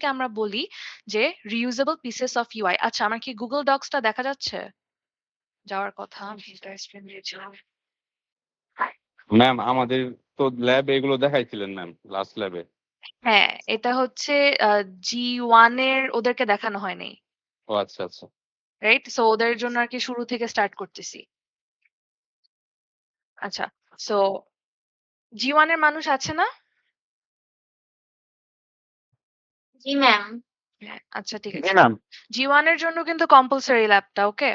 কে আমরা বলি যে reusable pieces of UI। আচ্ছা, আমার কি Google Docs টা দেখা যাচ্ছে? যাওয়ার কথা। Share screen দিয়েছিলাম। ম্যাম আমাদের তো ল্যাবে এগুলো দেখাইছিলেন ম্যাম, লাস্ট ল্যাবে। হ্যাঁ, এটা হচ্ছে G1 এর ওদেরকে দেখানো হয়নি। ও আচ্ছা, আচ্ছা। রাইট? সো ওদের জন্য আরকি শুরু থেকে স্টার্ট করতেছি। আচ্ছা, সো G1 এর মানুষ আছে না? জি ম্যাম। হ্যাঁ, আচ্ছা ঠিক জি আছে। ম্যাম। G1 এর জন্য কিন্তু কম্পালসরি ল্যাবটা, ওকে?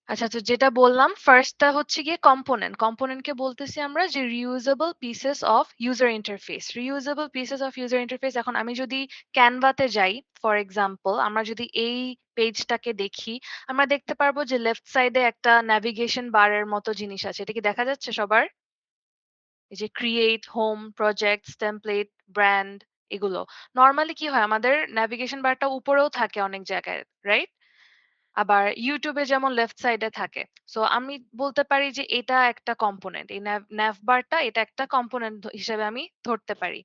আচ্ছা, তো যেটা বললাম ফার্স্টটা হচ্ছে গিয়ে কম্পোনেন্ট। কম্পোনেন্টকে বলতেছি আমরা যে reusable pieces of user interface. Reusable pieces of user interface, এখন আমি যদি ক্যানভাতে যাই ফর এক্সাম্পল, আমরা যদি এই পেজটাকে দেখি, আমরা দেখতে পারবো যে লেফট সাইডে একটা ন্যাভিগেশন বারের মতো জিনিস আছে। এটা কি দেখা যাচ্ছে সবার? এই যে create, home, projects, template, brand, এগুলো। নরমালি কি হয়, আমাদের ন্যাভিগেশন বারটা উপরেও থাকে অনেক জায়গায়, রাইট? আবার ইউটিউবে যেমন লেফট সাইডে থাকে। সো আমি বলতে পারি যে এটা একটা কম্পোনেন্ট। এই nav বারটা এটা একটা কম্পোনেন্ট হিসেবে আমি ধরতে পারি।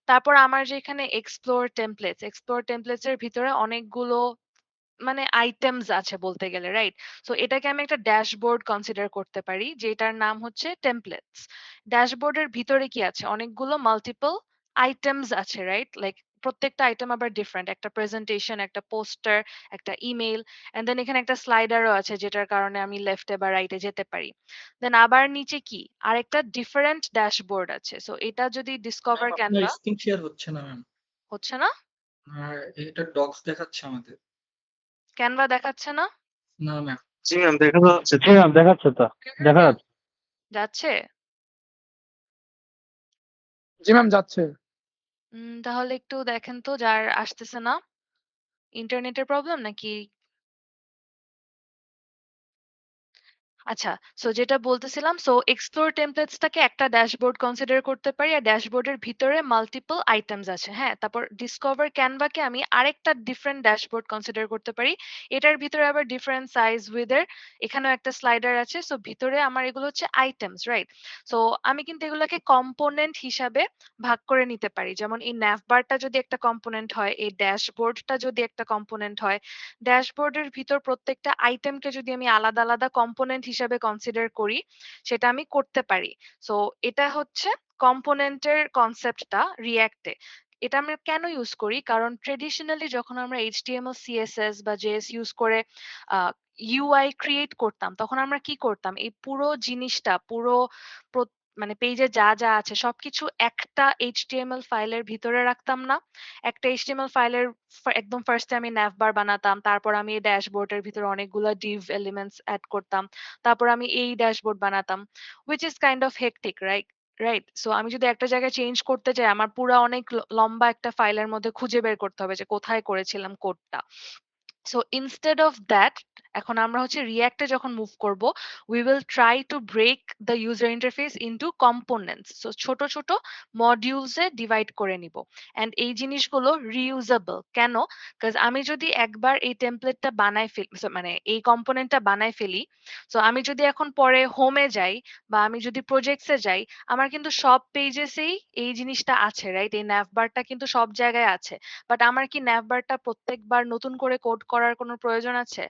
তারপর আমার যে এখানে এক্সপ্লোর টেমপ্লেটস এর ভিতরে অনেকগুলো মানে আইটেমস আছে বলতে গেলে, রাইট? সো এটাকে আমি একটা ড্যাশবোর্ড কনসিডার করতে পারি, যেটার নাম হচ্ছে টেমপ্লেটস। ড্যাশবোর্ডের ভিতরে কি আছে? অনেকগুলো মাল্টিপল আইটেমস আছে, রাইট? লাইক প্রত্যেকটা আইটেম আবার ডিফারেন্ট। একটা প্রেজেন্টেশন, একটা পোস্টার, একটা ইমেইল, এন্ড দেন এখানে একটা স্লাইডারও আছে, যেটার কারণে আমি লেফটে বা রাইটে যেতে পারি। দেন আবার নিচে কি আরেকটা ডিফারেন্ট ড্যাশবোর্ড আছে। সো এটা যদি ডিসকভার আপনার ক্যানভা স্ক্রিন শেয়ার হচ্ছে না ম্যাম। হচ্ছে না, আর এটা ডক্স দেখাচ্ছে আমাদের। ক্যানভা দেখাচ্ছে না, না ম্যাম। জি ম্যাম দেখা যাচ্ছে। জি ম্যাম দেখাচ্ছে তো। দেখা যাচ্ছে। যাচ্ছে? জি ম্যাম যাচ্ছে। তাহলে একটু দেখেন তো, যার আসতেছে না, ইন্টারনেটের প্রবলেম নাকি? আচ্ছা, সো যেটা বলতেছিলাম, সো এক্সপ্লোর টেমপ্লেটসটাকে একটা ড্যাশবোর্ড কনসিডার করতে পারি, আর ড্যাশবোর্ডের ভিতরে মাল্টিপল আইটেমস আছে। হ্যাঁ, তারপর ডিসকভার ক্যানভাকে আমি আরেকটা ডিফারেন্ট ড্যাশবোর্ড কনসিডার করতে পারি। এটার ভিতরে আবার ডিফারেন্ট সাইজ উইথের, এখানেও একটা স্লাইডার আছে। সো ভিতরে আমার এগুলো হচ্ছে আইটেমস, রাইট? সো আমি কিন্তু এগুলোকে কম্পোনেন্ট হিসাবে ভাগ করে নিতে পারি। যেমন এই ন্যাভবারটা যদি একটা কম্পোনেন্ট হয়, এই ড্যাশবোর্ডটা যদি একটা কম্পোনেন্ট হয়, ড্যাশবোর্ডের ভিতর প্রত্যেকটা আইটেমকে যদি আমি আলাদা আলাদা কম্পোনেন্ট হিসাবে কনসিডার করি, সেটা আমি করতে পারি। সো এটা হচ্ছে কম্পোনেন্টের কনসেপ্টটা রিঅ্যাক্টে। এটা আমরা কেন ইউজ করি? কারণ ট্রেডিশনালি যখন আমরা এইচটিএমএল, সিএসএস বা জেএস ইউজ করে ইউআই ক্রিয়েট করতাম, তখন আমরা কি করতাম? এই পুরো জিনিসটা, পুরো মানে পেজে যা যা আছে সবকিছু একটা এইচটিএমএল ফাইলের ভিতরে রাখতাম না? একটা এইচটিএমএল ফাইলের একদম ফার্স্টে আমি ন্যাভবার বানাতাম। তারপর আমি এই ড্যাশবোর্ডের ভিতরে অনেকগুলো ডিভ এলিমেন্টস এড করতাম। তারপর আমি এই ড্যাশবোর্ড বানাতাম। Which is kind of hectic, right? Right? So আমি যদি একটা জায়গায় চেঞ্জ করতে চাই, আমার পুরা অনেক লম্বা একটা ফাইলের মধ্যে খুঁজে বের করতে হবে যে কোথায় করেছিলাম কোডটা। সো ইনস্টেড অফ দ্যাট, এখন আমরা হচ্ছে রিঅ্যাক্টে যখন মুভ করব, we will try to break the user interface into components. So ছোট ছোট মডিউলসে ডিভাইড করে নিব। অ্যান্ড এই জিনিসগুলো রিউজেবল কেন? বিকজ আমি যদি একবার এই টেমপ্লেটটা বানাই ফেলি, মানে এই কম্পোনেন্টটা বানাই ফেলি, সো আমি যদি এখন পরে হোমে যাই বা আমি যদি প্রজেক্টসে যাই, আমার কিন্তু সব পেজেসেই এই জিনিসটা আছে, রাইট? এই ন্যাভবারটা কিন্তু সব জায়গায় আছে। বাট আমার কি ন্যাভবারটা প্রত্যেকবার নতুন করে কোড করার কোনো প্রয়োজন আছে?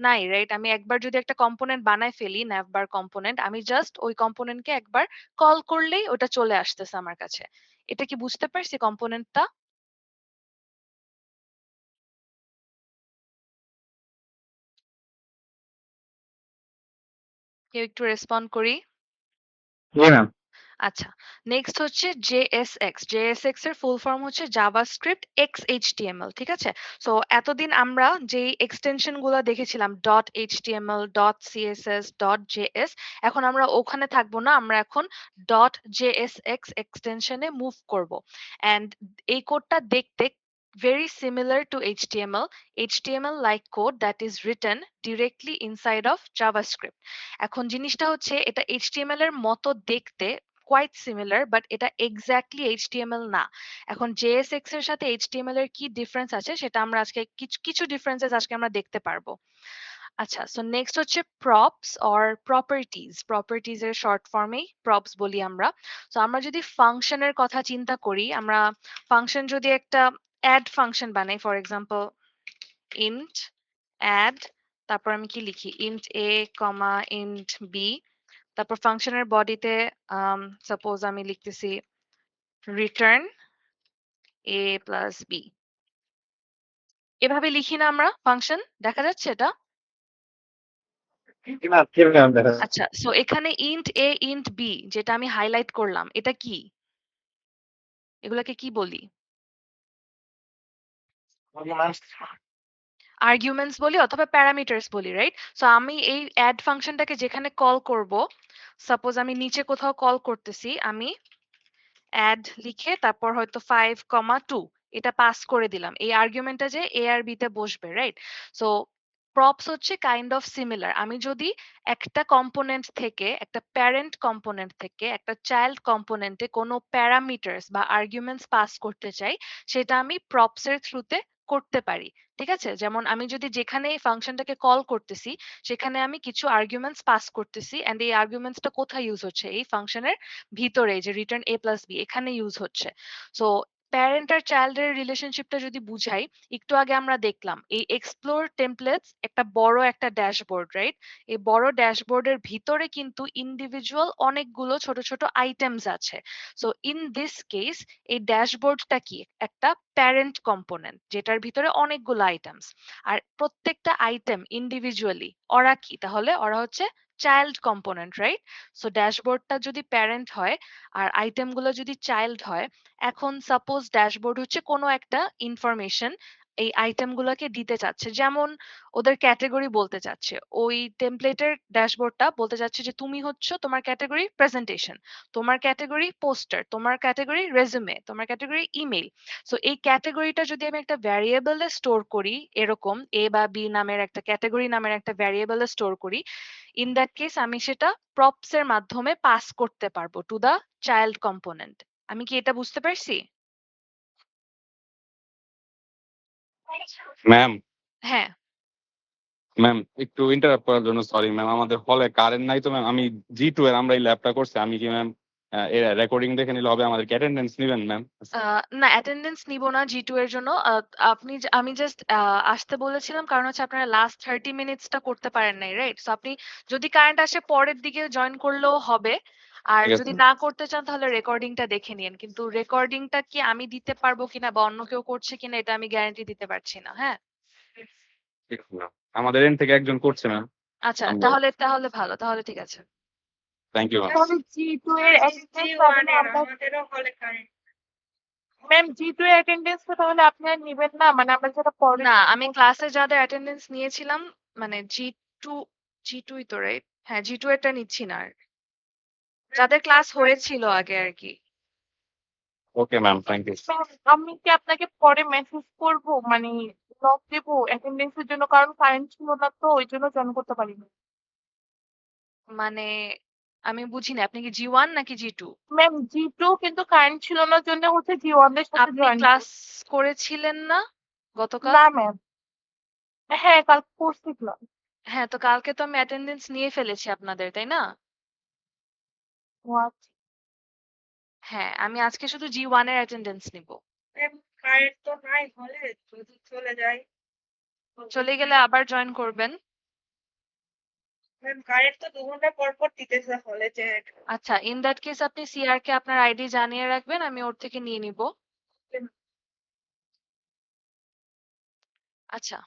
নাই, রাইট? আমি একবার যদি একটা কম্পোনেন্ট বানায় ফেলি, ন্যাভবার কম্পোনেন্ট, আমি জাস্ট ওই কম্পোনেন্টকে একবার কল করলেই ওটা চলে আসতেছে আমার কাছে। এটা কি বুঝতে পারছি কম্পোনেন্টটা? কেউ একটু রেসপন্ড করি। জি ম্যাম। আচ্ছা, নেক্সট হচ্ছে জেএসএক্স। জেএসএক্স এর ফুল ফর্ম হচ্ছে জাভাস্ক্রিপ্ট এক্স এইচটিএমএল, ঠিক আছে? সো এতদিন আমরা যেই এক্সটেনশন গুলা দেখেছিলাম, dot HTML, dot CSS, dot JS, এখন আমরা ওখানে থাকবো না, আমরা এখন ডট জেএসএক্স এক্সটেনশনে মুভ করব। অ্যান্ড এই কোডটা দেখতে very similar to HTML, HTML-like code that is written directly inside of JavaScript. এখন জিনিসটা হচ্ছে এটা HTML এর মতো দেখতে, কোয়াইট সিমিলার, বাট এটা এক্স্যাক্টলি এইচটিএমএল না। এখন জেএসএক্স এর সাথে এইচটিএমএল এর কি ডিফারেন্স আছে সেটা আমরা আজকে কিছু কিছু ডিফারেন্সেস আজকে আমরা দেখতে পারবো। আচ্ছা, সো নেক্সট হচ্ছে প্রপস অর প্রপার্টিজ। প্রপার্টিজ এর শর্ট ফর্মেই প্রপস বলি আমরা। সো আমরা যদি ফাংশনের কথা চিন্তা করি, আমরা ফাংশন যদি একটা অ্যাড ফাংশন বানাই, ফর এক্সাম্পল ইন্ট অ্যাড, তারপর আমি কি লিখি ইন্ট এ কমা ইন্ট বি, তারপর ফাংশনের বডিতে সাপোজ আমি লিখতেছি রিটার্ন এ প্লাস বি। এভাবে লিখি না আমরা ফাংশন, দেখা যাচ্ছে এটা? জি ম্যাম দেখা আচ্ছা, সো এখানে ইন্ট এ ইন্ট বি যেটা আমি হাইলাইট করলাম এটা কি? এগুলাকে কি বলি? আর্গুমেন্টস বলি অথবা প্যারামিটারস বলি, রাইট? সো আমি এই অ্যাড ফাংশনটাকে যেখানে কল করব, সাপোজ আমি নিচে কোথাও কল করতেছি, আমি অ্যাড লিখে তারপর হয়তো 5,2 এটা পাস করে দিলাম। এই আর্গুমেন্টটা যে এ আর বি তে বসবে, রাইট? সো প্রপস হচ্ছে কাইন্ড অফ সিমিলার। আমি যদি একটা কম্পোনেন্ট থেকে, একটা প্যারেন্ট কম্পোনেন্ট থেকে একটা চাইল্ড কম্পোনেন্টে কোনো প্যারামিটারস বা আর্গুমেন্টস পাস করতে চাই, সেটা আমি প্রপস এর থ্রুতে করতে পারি। ঠিক আছে? যেমন আমি যদি যেখানে এই ফাংশনটাকে কল করতেছি, সেখানে আমি কিছু আর্গুমেন্টস পাস করতেছি এন্ড এই আর্গুমেন্টসটা কোথায় ইউজ হচ্ছে? এই ফাংশনের ভিতরে, যে রিটার্ন এ প্লাস বি এখানে ইউজ হচ্ছে। সো প্যারেন্ট আর চাইল্ডের রিলেশনশিপটা যদি বুঝাই, একটু আগে আমরা দেখলাম এই এক্সপ্লোর টেমপ্লেটস একটা বড় একটা ড্যাশবোর্ড, রাইট? এই বড় ড্যাশবোর্ডের ভিতরে কিন্তু ইন্ডিভিজুয়াল অনেকগুলো ছোট ছোট আইটেমস আছে। সো ইন দিস কেস এই ড্যাশবোর্ডটা কি একটা প্যারেন্ট কম্পোনেন্ট যেটার ভিতরে অনেকগুলো আইটেমস, আর প্রত্যেকটা আইটেম ইন্ডিভিজুয়ালি ওরা কি, তাহলে ওরা হচ্ছে চাইল্ড কম্পোনেন্ট, রাইট? সো ড্যাশবোর্ডটা যদি প্যারেন্ট হয় আর আইটেমগুলো যদি চাইল্ড হয়, এখন সাপোজ ড্যাশবোর্ড হচ্ছে কোনো একটা ইনফরমেশন এই আইটেমগুলোকে দিতে চাচ্ছে, যেমন ওদের ক্যাটেগরি বলতে চাচ্ছে, ওই টেমপ্লেটের ড্যাশবোর্ডটা বলতে চাচ্ছে যে তুমি হচ্ছে তোমার ক্যাটেগরি প্রেজেন্টেশন, তোমার ক্যাটেগরি পোস্টার, তোমার ক্যাটেগরি রেজুমে, তোমার ক্যাটেগরি ইমেল। সো এই ক্যাটেগরিটা যদি আমি একটা ভ্যারিয়েবলে স্টোর করি, এরকম এ বা বি নামের একটা ক্যাটেগরি নামের একটা ভ্যারিয়েবলে স্টোর করি, ইন দ্যাট কেস আমি সেটা প্রপস এর মাধ্যমে পাস করতে পারবো টু দা চাইল্ড কম্পোনেন্ট। আমি কি এটা বুঝতে পারছি? ম্যাম, হ্যাঁ। ম্যাম একটু ইন্টারাপ্ট করার জন্য সরি ম্যাম। আমাদের হলে কারেন্ট নাই তো ম্যাম। আমি G2 এর আমরা এই ল্যাবটা করছি। আমি কি ম্যাম এর রেকর্ডিং দেখে নিলে হবে? আমাদের কি অ্যাটেন্ডেন্স নিবেন ম্যাম? না, অ্যাটেন্ডেন্স নিব না জি2 এর জন্য। আমি জাস্ট আসতে বলেছিলাম কারণ হচ্ছে আপনারা লাস্ট 30 মিনিটসটা করতে পারেন নাই, রাইট? সো আপনি যদি কারেন্ট আসে পরের দিকে জয়েন করলেও হবে। আর ঠিক আছে যদি ম্যাম। না করতে চান তাহলে রেকর্ডিংটা দেখে নিয়েন। কিন্তু রেকর্ডিংটা কি আমি দিতে পারবো কিনা বা অন্য কেউ করছে কিনা এটা আমি গ্যারান্টি দিতে পারছি না। হ্যাঁ? ঠিক আছে ম্যাম। আমাদের এন্ড থেকে একজন করছে ম্যাম। আচ্ছা, আমরা তাহলে তাহলে ভালো। তাহলে ঠিক আছে। Thank you ma'am. তাহলে জি2 এর অ্যাটেন্ডেন্স তাহলে আমরা ম্যাম জি2 এর অ্যাটেন্ডেন্সটা তাহলে আপনারা নিবেন না, মানে আমরা যেটা পরে না, আমি ক্লাসে যাদের অ্যাটেন্ডেন্স নিয়েছিলাম, মানে জি2, জি2ই তো, রাইট? হ্যাঁ, জি2 এরটা নিচ্ছি না আর। যাদের ক্লাস হয়েছিল আগে আরকি। Okay ma'am, thank you. Ma'am, আমি কি আপনাকে পরে মেসেজ করব, মানে নক দেব অ্যাটেন্ডেন্সের জন্য, কারণ কারেন্ট ছিল না তো ওই জন্য জয়েন করতে পারিনি। মানে আমি বুঝিনি, আপনি কি জি1 নাকি জি2? ম্যাম জি2 কিন্তু কারেন্ট ছিল না জন্য হচ্ছে জি1 এর সাথে আপনি জয়েন ক্লাস করেছিলেন না গতকাল? না ম্যাম। হ্যাঁ কাল করছিলাম। হ্যাঁ, তো কালকে তো আমি অ্যাটেন্ডেন্স নিয়ে ফেলেছি আপনাদের, তাই না? ও আচ্ছা। হ্যাঁ, আমি আজকে শুধু জি1 এর অ্যাটেন্ডেন্স নিব। ম্যাম কারেন্ট তো নাই হলে, যদি চলে যায়। চলে গেলে আবার জয়েন করবেন। ম্যাম কারেন্ট তো 2 ঘন্টা পর পর দিতেছে হলে যে। আচ্ছা, ইন দ্যাট কেস আপনি সিআর কে আপনার আইডি জানিয়ে রাখবেন, আমি ওর থেকে নিয়ে নিব। আচ্ছা,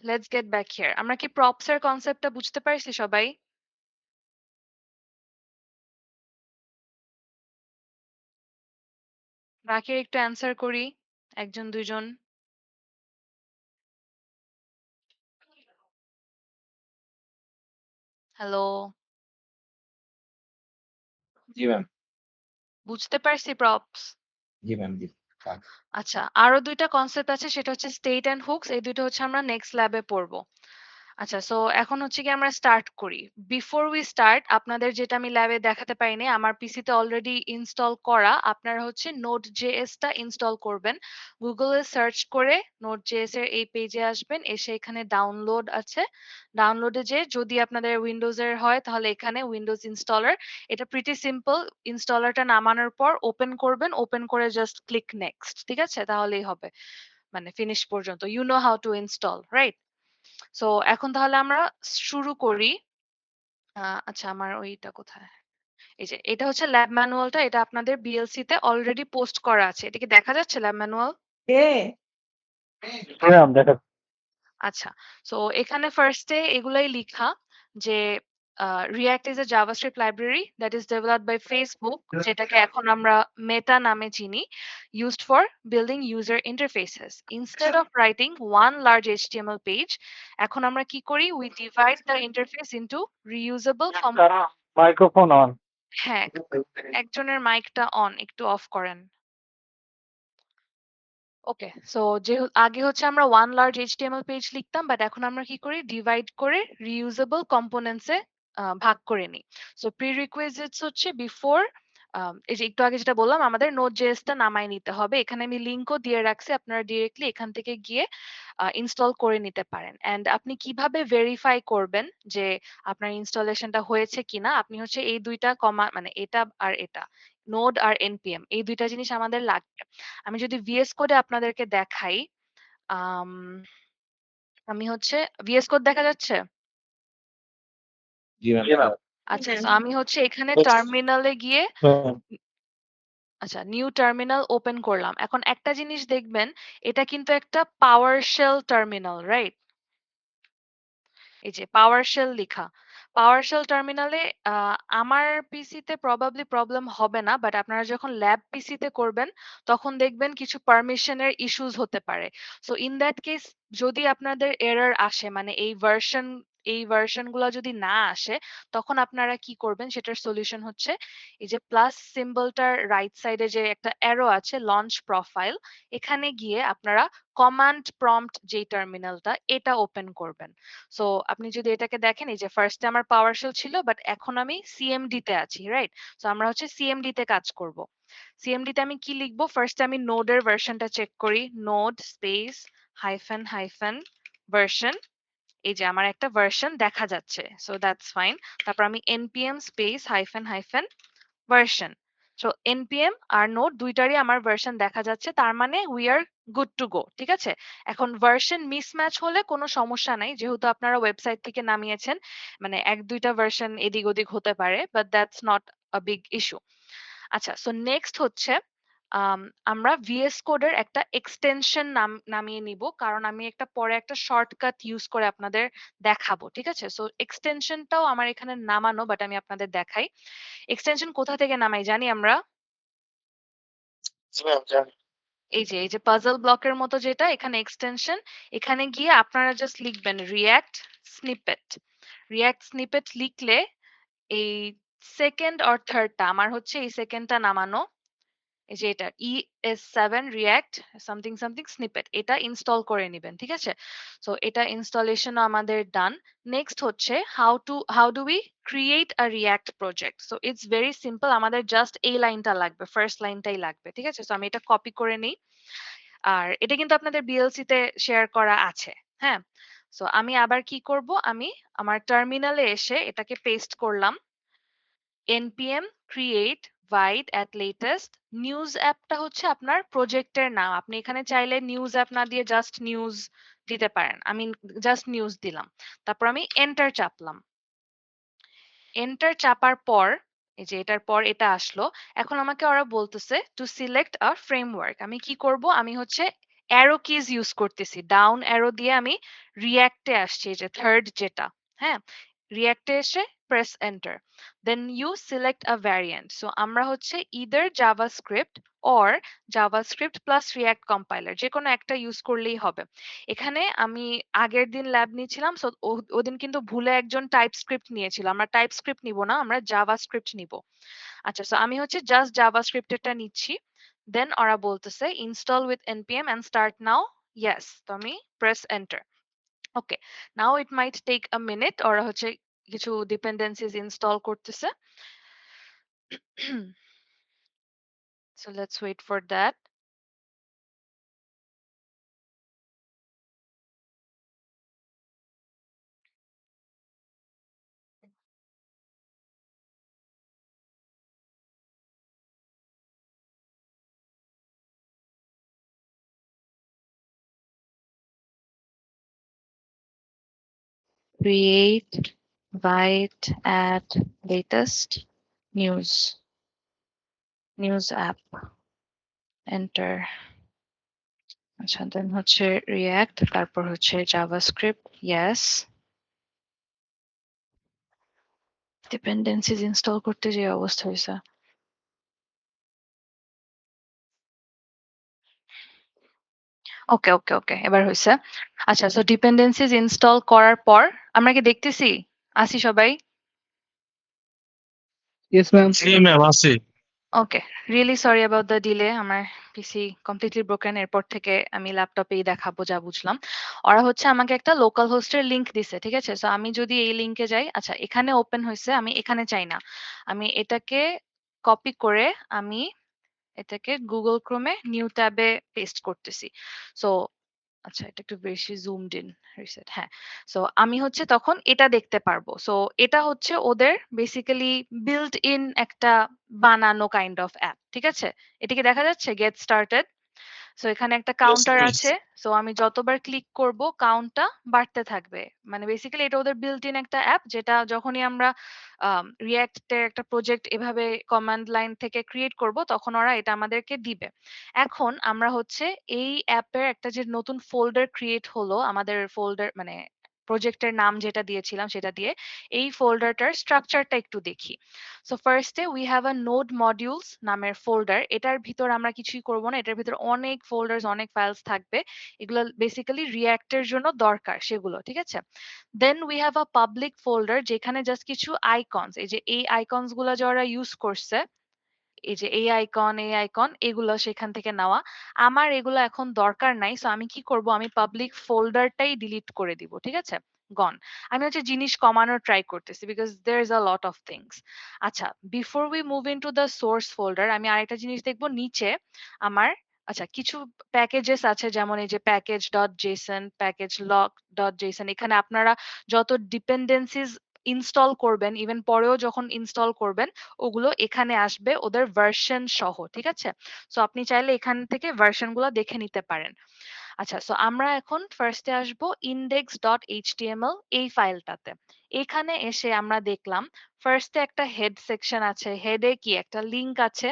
লেটস গেট ব্যাক হিয়ার। আমরা কি প্রপস এর কনসেপ্টটা বুঝতে পারছি সবাই? বাকি একটু অ্যান্সার করি, একজন দুইজন। হ্যালো, জি ম্যাম। বুঝতে পারছি প্রপস? জি ম্যাম, জি। আচ্ছা, আরো দুইটা কনসেপ্ট আছে, সেটা হচ্ছে স্টেট এন্ড হুকস। এই দুইটা হচ্ছে আমরা নেক্সট ল্যাবে পড়বো। আচ্ছা, সো এখন হচ্ছে গিয়ে আমরা স্টার্ট করি। বিফোর উই স্টার্ট আপনাদের যেটা আমি ল্যাবে দেখাতে পারিনি, আমার পিসিতে অলরেডি ইনস্টল করা। আপনারা হচ্ছে Node.js টা ইনস্টল করবেন। গুগলে সার্চ করে Node.js এর এই পেজে আসবেন। এসে এখানে ডাউনলোড আছে। ডাউনলোডে যেয়ে যদি আপনাদের উইন্ডোজ এর হয় তাহলে এখানে উইন্ডোজ ইনস্টলার। এটা প্রিটি সিম্পল। ইনস্টলারটা নামানোর পর ওপেন করবেন। ওপেন করে জাস্ট ক্লিক নেক্সট। ঠিক আছে? তাহলেই হবে। মানে ফিনিশ পর্যন্ত। You know how to install, right? So এখন তাহলে আমরা শুরু করি। আচ্ছা, আমার ওইটা কোথায়? এই যে এটা হচ্ছে ল্যাব ম্যানুয়ালটা। এটা আপনাদের বিএলসি তে অলরেডি পোস্ট করা আছে। এটা কি দেখা যাচ্ছে ল্যাব ম্যানুয়াল? ম্যাম দেখা আচ্ছা, সো এখানে ফার্স্টে এগুলাই লিখা যে React is a JavaScript library that is developed by Facebook, যেটাকে এখন আমরা মেটা নামে চিনি, used for building user interfaces. Instead of writing one large HTML page, এখন আমরা কি করি? We divide the interface into reusable microphone on. হ্যাঁ, একজনের মাইকটা অন, একটু অফ করেন। ওকে, সো যে আগে হচ্ছে আমরা ওয়ান লার্জ এইচটিএমএল পেজ লিখতাম, বাট এখন আমরা কি করি? ডিভাইড করে রিউজেবল কম্পোনেন্টস এ ভাগ করে নিই। সো প্রিরিকুইজিটস হচ্ছে বিফোর, এই যে একটু আগে যেটা বললাম, আমাদের নোট জেএস টা নামায় নিতে হবে। এখানে আমি লিংকও দিয়ে রাখছি, আপনারা ডিরেক্টলি এখান থেকে গিয়ে ইনস্টল করে নিতে পারেন। এন্ড আপনি কিভাবে ভেরিফাই করবেন যে আপনার ইনস্টলেশনটা হয়েছে কিনা? আপনি হচ্ছে এই দুইটা মানে এটা আর এটা, নোড আর এনপিএম, এই দুইটা জিনিস আমাদের লাগবে। আমি যদি ভিএস কোডে আপনাদেরকে দেখাই, আম, আমি হচ্ছে ভিএস কোড দেখা যাচ্ছে? জি ম্যাম। আচ্ছা, so আমি হচ্ছে এখানে টার্মিনালে গিয়ে আচ্ছা নিউ টার্মিনাল ওপেন করলাম। এখন একটা জিনিস দেখবেন, এটা কিন্তু একটা পাওয়ার শেল টার্মিনাল, রাইট? এই যে PowerShell লিখা। PowerShell টার্মিনালে আমার পিসিতে প্রবাবলি প্রবলেম হবে না, বাট আপনারা যখন ল্যাব পিসিতে করবেন তখন দেখবেন কিছু পারমিশনের ইস্যুস হতে পারে। সো ইন দ্যাট কেস যদি আপনাদের এরর আসে, মানে এই ভার্সন গুলা যদি না আসে, তখন আপনারা কি করবেন সেটার সলিউশন হচ্ছে এই যে প্লাস সিম্বলটার রাইট সাইডে যে একটা অ্যারো আছে, লঞ্চ প্রোফাইল, এখানে গিয়ে আপনারা কমান্ড প্রম্পট যেই টার্মিনালটা, এটা ওপেন করবেন। সো আপনি যদি এটাকে দেখেন, এই যে ফার্স্টে আমার পাওয়ারশেল ছিল, বাট এখন আমি সিএমডি তে আছি, রাইট? সো আমরা হচ্ছে সিএমডি তে কাজ করব। সিএমডি তে আমি কি লিখবো? ফার্স্টে আমি নোডের ভার্সনটা চেক করি। Node space hyphen hyphen version. এই যে আমার একটা ভার্সন দেখা যাচ্ছে, সো দ্যাটস ফাইন। তারপর আমি NPM space hyphen hyphen version. So NPM আর নোড দুইটারই আমার ভার্সন দেখা যাচ্ছে, তার মানে we are good to go. ঠিক আছে? এখন ভার্সন মিসম্যাচ হলে কোনো সমস্যা নাই, যেহেতু আপনারা ওয়েবসাইট থেকে নামিয়েছেন, মানে এক দুইটা ভার্সন এদিক ওদিক হতে পারে, but that's not a big issue. আচ্ছা, সো নেক্সট হচ্ছে আম, আমরা ভিএস কোডের একটা এক্সটেনশন নামিয়ে নিব, কারণ আমি একটা পরে একটা শর্টকাট ইউজ করে আপনাদের দেখাবো। ঠিক আছে? সো এক্সটেনশনটাও আমার এখানে নামানো, বাট আমি আপনাদের দেখাই। এক্সটেনশন কোথা থেকে নামাই জানি আমরা? এই যে পাজল ব্লকের মতো যেটা, এখানে এক্সটেনশন। এখানে গিয়ে আপনারা জাস্ট লিখবেন রিয়্যাক্ট স্নিপেট। রিয়্যাক্ট স্নিপেট লিখলে এই সেকেন্ড অর থার্ডটা, আমার হচ্ছে এই সেকেন্ডটা নামানো। এই যে এটা ES7 react something something snippet, এটা ইনস্টল করে নেবেন। ঠিক আছে? সো এটা ইনস্টলেশন আমাদের ডান। নেক্সট হচ্ছে how do we create a react project. So it's very simple, আমাদের জাস্ট এই লাইনটা লাগবে, ফার্স্ট লাইনটাই লাগবে। ঠিক আছে? সো আমি এটা কপি করে নিই। আর এটা কিন্তু আপনাদের বিএলসি তে শেয়ার করা আছে। হ্যাঁ, সো আমি আবার কি করব? আমি আমার টার্মিনালে এসে এটাকে পেস্ট করলাম। npm create void at latest news অ্যাপটা হচ্ছে আপনার প্রজেক্টের নাম। আপনি এখানে চাইলে নিউজ অ্যাপ না দিয়ে জাস্ট নিউজ দিতে পারেন। আমি জাস্ট নিউজ দিলাম। তারপর আমি এন্টার চাপলাম। এন্টার চাপার পর এই যে এটার পর এটা আসলো। এখন আমাকে ওরা বলতেছে টু সিলেক্ট আ ফ্রেমওয়ার্ক। আমি কি করব? আমি হচ্ছে অ্যারো কিজ ইউজ করতেছি। ডাউন অ্যারো দিয়ে আমি রিঅ্যাক্টে আসছি, এই যে থার্ড যেটা। হ্যাঁ, রিঅ্যাক্টে এসে press enter. Then you select a variant. So আমরা হচ্ছে either JavaScript or JavaScript plus React compiler, যে কোনো একটা ইউজ করলেই হবে। এখানে আমি আগের দিন ল্যাব নিয়েছিলাম, সো ওদিন কিন্তু ভুলে একজন টাইপ স্ক্রিপ্ট নিয়েছিল। আমরা টাইপ স্ক্রিপ্ট নিব না, আমরা জাভা স্ক্রিপ্ট নিব। আচ্ছা, সো আমি হচ্ছে জাস্ট জাভা স্ক্রিপ্টেরটা নিচ্ছি। দেন ওরা বলতেছে install with npm and start now. Yes, তো আমি press enter. Okay, now it might take a minute. ওরা হচ্ছে কিছু ডিপেন্ডেন্সিজ ইনস্টল করতেছে। So let's wait for that. Create, write, add latest news app, enter। আচ্ছা, দেন হচ্ছে রিঅ্যাক্ট, তারপর হচ্ছে জাভাস্ক্রিপ্ট, ইয়েস। ডিপেন্ডেন্সিজ ইনস্টল করতে যে অবস্থা হয়েছে। ওকে ওকে ওকে, এবার হয়েছে। আচ্ছা, সো ডিপেন্ডেন্সিজ ইনস্টল করার পর আমরা কি দেখতেছি আসি সবাই? Yes, ma'am. জি ম্যাম আছি। Okay, really sorry about the delay. আমার পিসি কমপ্লিটলি ব্রোকেন। এরপর থেকে আমি ল্যাপটপেই দেখাবো যা বুঝলাম। ওরা হচ্ছে আমাকে একটা লোকাল হোস্টের লিংক দিছে, ঠিক আছে? সো আমি যদি এই লিংকে যাই, আচ্ছা এখানে ওপেন হয়েছে, আমি এখানে চাই না। আমি এটাকে কপি করে আমি এটাকে গুগল ক্রোমে নিউ ট্যাবে পেস্ট করতেছি। সো আচ্ছা, এটা একটু বেশি জুমড ইন, রিসেট, হ্যাঁ। সো আমি হচ্ছে তখন এটা দেখতে পারবো। সো এটা হচ্ছে ওদের বেসিক্যালি বিল্ট ইন একটা বানানো কাইন্ড অফ অ্যাপ, ঠিক আছে? এটা কি দেখা যাচ্ছে? Get started. সো এখানে একটা কাউন্টার আছে। সো আমি যতবার ক্লিক করব কাউন্টটা বাড়তে থাকবে। মানে বেসিক্যালি এটা ওদের বিল্ট ইন একটা অ্যাপ, যেটা যখনই আমরা রিঅ্যাক্ট এর একটা প্রজেক্ট এভাবে কমান্ড লাইন থেকে ক্রিয়েট করব, তখন ওরা এটা আমাদেরকে দিবে। এখন আমরা হচ্ছে এই অ্যাপের একটা যে নতুন ফোল্ডার ক্রিয়েট হলো, আমাদের ফোল্ডার মানে প্রজেক্টের নাম যেটা দিয়েছিলাম সেটা দিয়ে এই ফোল্ডারটার স্ট্রাকচারটা একটু দেখি। সো ফার্স্টে we have a node modules নামের ফোল্ডার। এটার ভিতর আমরা কিছুই করব না। এটার ভিতর অনেক ফোল্ডারস, অনেক ফাইলস থাকবে। এগুলো বেসিক্যালি রিঅ্যাক্টের জন্য দরকার সেগুলো, ঠিক আছে? Then we have a public folder, যেখানে জাস্ট কিছু আইকনস, এই যে এই আইকনস গুলা যারা ইউজ করছে, এই যে এই আইকন এগুলো সেখান থেকে নেওয়া। আমার এগুলো এখন দরকার নাই। সো আমি কি করব, আমি পাবলিক ফোল্ডারটাই ডিলিট করে দিব, ঠিক আছে? গন। আমি হচ্ছে জিনিস কমানোর ট্রাই করতেছি because there is a lot of things. আচ্ছা, before we move into the source folder, আমি আরেকটা জিনিস দেখব নিচে আমার। আচ্ছা, কিছু প্যাকেজেস আছে, যেমন এই যে package dot Jason, package lock dot Jason. এখানে আপনারা যত ডিপেন্ডেন্সিজ ইনস্টল করবেন, ইভেন পরেও যখন ইনস্টল করবেন, ওগুলো এখানে আসবে ওদের ভার্সন সহ, ঠিক আছে? সো আপনি চাইলে এখান থেকে ভার্সন গুলো দেখে নিতে পারেন। আচ্ছা, সো আমরা এখন ফার্স্টে আসবো index.html এই ফাইলটাতে। এখানে এসে আমরা দেখলাম ফার্স্টে একটা হেড সেকশন আছে। হেডে কি একটা লিংক আছে।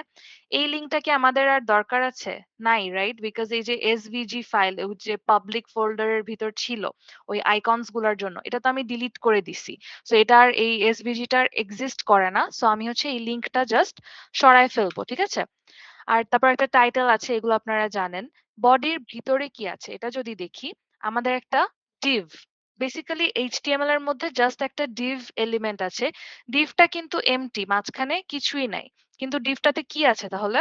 এই লিংকটা কি আমাদের আর দরকার আছে? নাই, রাইট? বিকজ এই যে এসভিজি ফাইল, যে পাবলিক ফোল্ডারের ভিতর ছিল ওই আইকনস গুলার জন্য, এটা তো আমি ডিলিট করে দিছি। সো এটার এই এসভিজিটার এক্সিস্ট করে না। সো আমি হচ্ছে এই লিংকটা জাস্ট সরায় ফেলবো, ঠিক আছে? আর তারপর একটা টাইটেল আছে, এগুলো আপনারা জানেন। বডির ভিতরে কি আছে এটা যদি দেখি, আমাদের একটা div, বেসিক্যালি এইচটিএমএল এর মধ্যে জাস্ট একটা div এলিমেন্ট আছে। ডিভটা কিন্তু এমটি, মাঝখানে কিছুই নাই। কিন্তু ডিভটাতে কি আছে তাহলে?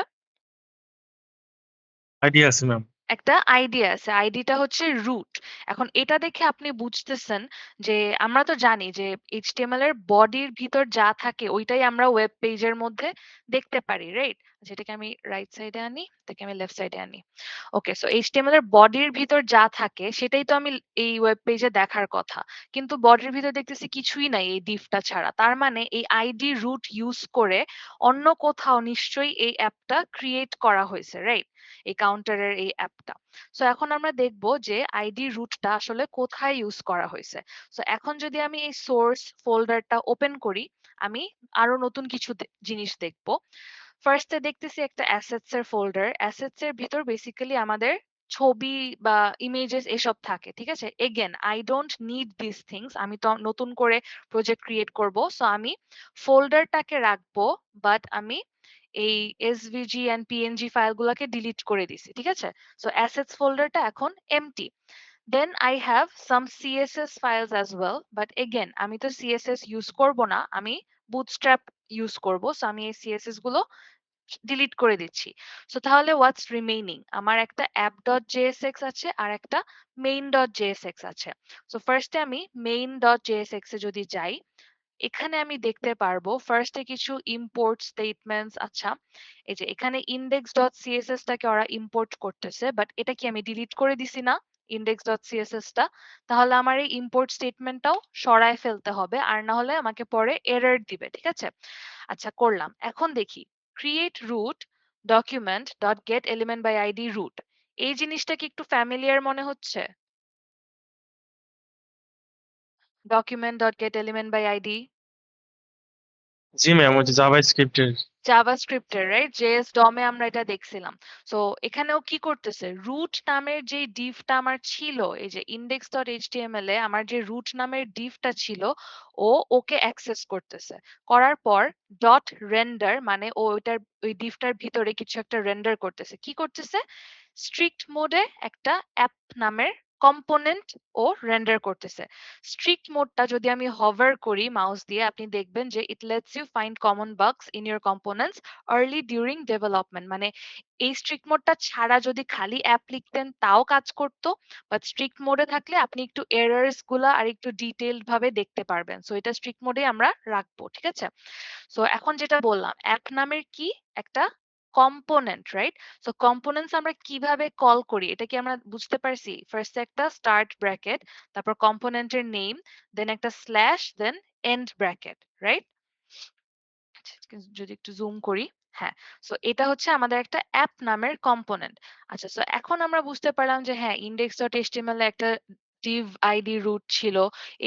আইডিয়া আছে ম্যাম। একটা আইডি আছে। আইডিটা হচ্ছে রুট। এখন এটা দেখে আপনি বুঝতেছেন যে আমরা তো জানি যে এইচটিএমএল এর বডির ভিতর যা থাকে ওইটাই আমরা ওয়েব পেজের মধ্যে দেখতে পারি, রাইট? যেটাকে আমি রাইট সাইডে আনি, এটাকে আমি লেফট সাইডে আনি। ওকে, সো এইচটিএমএল এর বডির ভিতর যা থাকে সেটাই তো আমি এই ওয়েব পেজে দেখার কথা। কিন্তু বডির ভিতর দেখতেছি কিছুই নাই এই ডিভটা ছাড়া। তার মানে এই আইডি রুট ইউজ করে অন্য কোথাও নিশ্চয়ই এই অ্যাপটা ক্রিয়েট করা হয়েছে, রাইট? এই কাউন্টারের এই অ্যাপটা। সো এখন আমরা দেখব যে আইডি রুটটা আসলে কোথায় ইউজ করা হয়েছে। সো এখন যদি আমি এই সোর্স ফোল্ডারটা ওপেন করি, আমি আরো নতুন কিছু জিনিস দেখব। ফার্স্টে দেখতেছি একটা অ্যাসেটস এর ফোল্ডার। অ্যাসেটস এর ভিতর বেসিক্যালি আমাদের ছবি বা ইমেজেস এসব থাকে, ঠিক আছে? Again I don't need this things. আমি তো নতুন করে প্রজেক্ট ক্রিয়েট করব। সো আমি ফোল্ডারটাকে রাখবো, বাট আমি এই এসভিজি এন্ড পিএনজি ফাইলগুলোকে ডিলিট করে দিছি, ঠিক আছে? সো অ্যাসেটস ফোল্ডারটা এখন empty. Then I have some CSS files as well, but again আমি তো সিএসএস ইউজ করব না, আমি বুটস্ট্র্যাপ ইউজ করব। সো আমি এই সিএসএস গুলো ডিলিট করে দিচ্ছি। সো তাহলে হোয়াটস রিমেইনিং? আমার একটা app.jsx আছে আর একটা main.jsx আছে। সো ফার্স্টে আমি main.jsx এ যদি যাই, এখানে আমি দেখতে পারবো ফার্স্টে কিছু ইম্পোর্ট স্টেটমেন্টস। আচ্ছা, এই যে এখানে index.css টাকে ওরা ইম্পোর্ট করতেছে, বাট এটা কি আমি ডিলিট করে দিছি না index.css টা? তাহলে আমার এই ইম্পোর্ট স্টেটমেন্টটাও সরায় ফেলতে হবে, আর না হলে আমাকে পরে এরর দিবে। ঠিক আছে? আচ্ছা, করলাম। এখন দেখি create root document dot get element by id root, এই জিনিসটা কি একটু ফ্যামিলিয়ার মনে হচ্ছে? document dot get element by id, G ma'am, ওই যে জাভাস্ক্রিপ্টের। জাভাস্ক্রিপ্টের, রাইট? জেএস ডম এ আমরা এটা দেখছিলাম। সো এখানেও কি করতেছে, রুট নামের যে ডিভটা আমার ছিল, এই যে index.html এ আমার যে রুট নামের ডিভটা ছিল, ওকে অ্যাক্সেস করতেছে। করার পর ডট রেন্ডার, মানে ও ওইটার ওই ডিভটার ভিতরে কিছু একটা রেন্ডার করতেছে। কি করতেছে? স্ট্রিক্ট মোডে একটা অ্যাপ নামের কম্পোনেন্ট ও রেন্ডার করতেছে। স্ট্রিক্ট মোডটা যদি আমি হভার করি মাউস দিয়ে, আপনি দেখবেন যে it lets you find common bugs in your components early during development. মানে এই স্ট্রিক্ট মোডটা ছাড়া যদি খালি অ্যাপ লিখতেন তাও কাজ করতো, বাট স্ট্রিক্ট মোডে থাকলে আপনি একটু এরর্স গুলা আর একটু ডিটেইলড ভাবে দেখতে পারবেন। সো এটা স্ট্রিক্ট মোডে আমরা রাখবো। ঠিক আছে? সো এখন যেটা বললাম, অ্যাপ নামের কি একটা কম্পোনেন্ট, রাইট? সো কম্পোনেন্টস আমরা কিভাবে কল করি এটা কি আমরা বুঝতে পারছি? ফার্স্ট একটা স্টার্ট ব্র্যাকেট, তারপর কম্পোনেন্টের নেম, দেন একটা slash, then and bracket, right? যদি একটু জুম করি, হ্যাঁ। সো এটা হচ্ছে আমাদের একটা অ্যাপ নামের কম্পোনেন্ট। আচ্ছা, সো এখন আমরা বুঝতে পারলাম যে হ্যাঁ, index.html এ একটা div id root ছিল।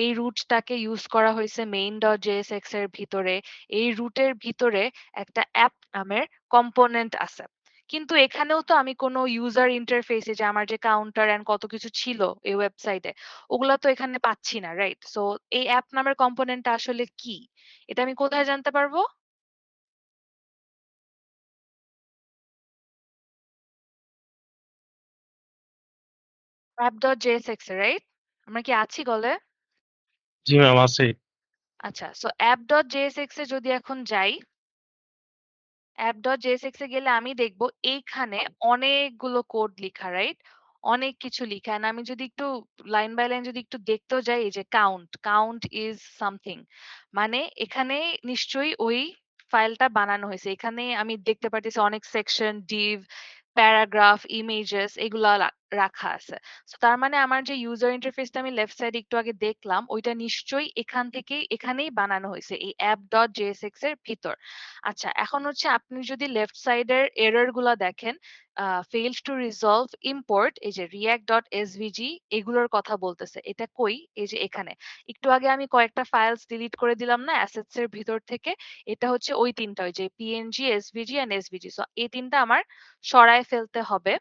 এই রুটটাকে ইউজ করা হয়েছে main.jsx এর ভিতরে। এই রুটের ভিতরে একটা অ্যাপ নামের কম্পোনেন্ট আছে। কিন্তু এখানেও তো আমি কোনো ইউজার ইন্টারফেসে যে আমার যে কাউন্টার এন্ড কত কিছু ছিল এই ওয়েবসাইটে, ওগুলা তো এখানে পাচ্ছি না, রাইট? সো এই অ্যাপ নামের কম্পোনেন্টটা আসলে কি? এটা আমি কোথায় জানতে পারবো? app.jsx এ, রাইট? আমরা কি আছি কলে? জি ম্যাম, আছে। আচ্ছা, সো app.jsx এ যদি এখন যাই, app.jsx এ গেলে আমি দেখব এইখানে অনেকগুলো কোড লিখা, রাইট? অনেক কিছু লিখা। And আমি যদি একটু লাইন বাই লাইন যদি একটু দেখতেও যাই, এই যে কাউন্ট ইজ সামথিং, মানে এখানে নিশ্চয়ই ওই ফাইলটা বানানো হয়েছে। এখানে আমি দেখতে পারতেছি অনেক সেকশন, ডিভ, প্যারাগ্রাফ, ইমেজেস এগুলা রাখা আছে। সো তার মানে আমার যে ইউজার ইন্টারফেসটা আমি লেফট সাইডে একটু আগে দেখলাম, ওইটা নিশ্চয়ই এখানেই বানানো হয়েছে এই app.jsx এর ভিতর। আচ্ছা, এখন হচ্ছে আপনি যদি লেফট সাইডের এরর গুলা দেখেন, failed to resolve import, এই যে react.svg এগুলোর কথা বলতেছে। এটা কই? এই যে এখানে। একটু আগে আমি কয়েকটা ফাইলস ডিলিট করে দিলাম না অ্যাসেটস এর ভিতর থেকে? এটা হচ্ছে ওই তিনটা, ওই যে png, svg and svg। So এই তিনটা আমার সরায় ফেলতে হবে।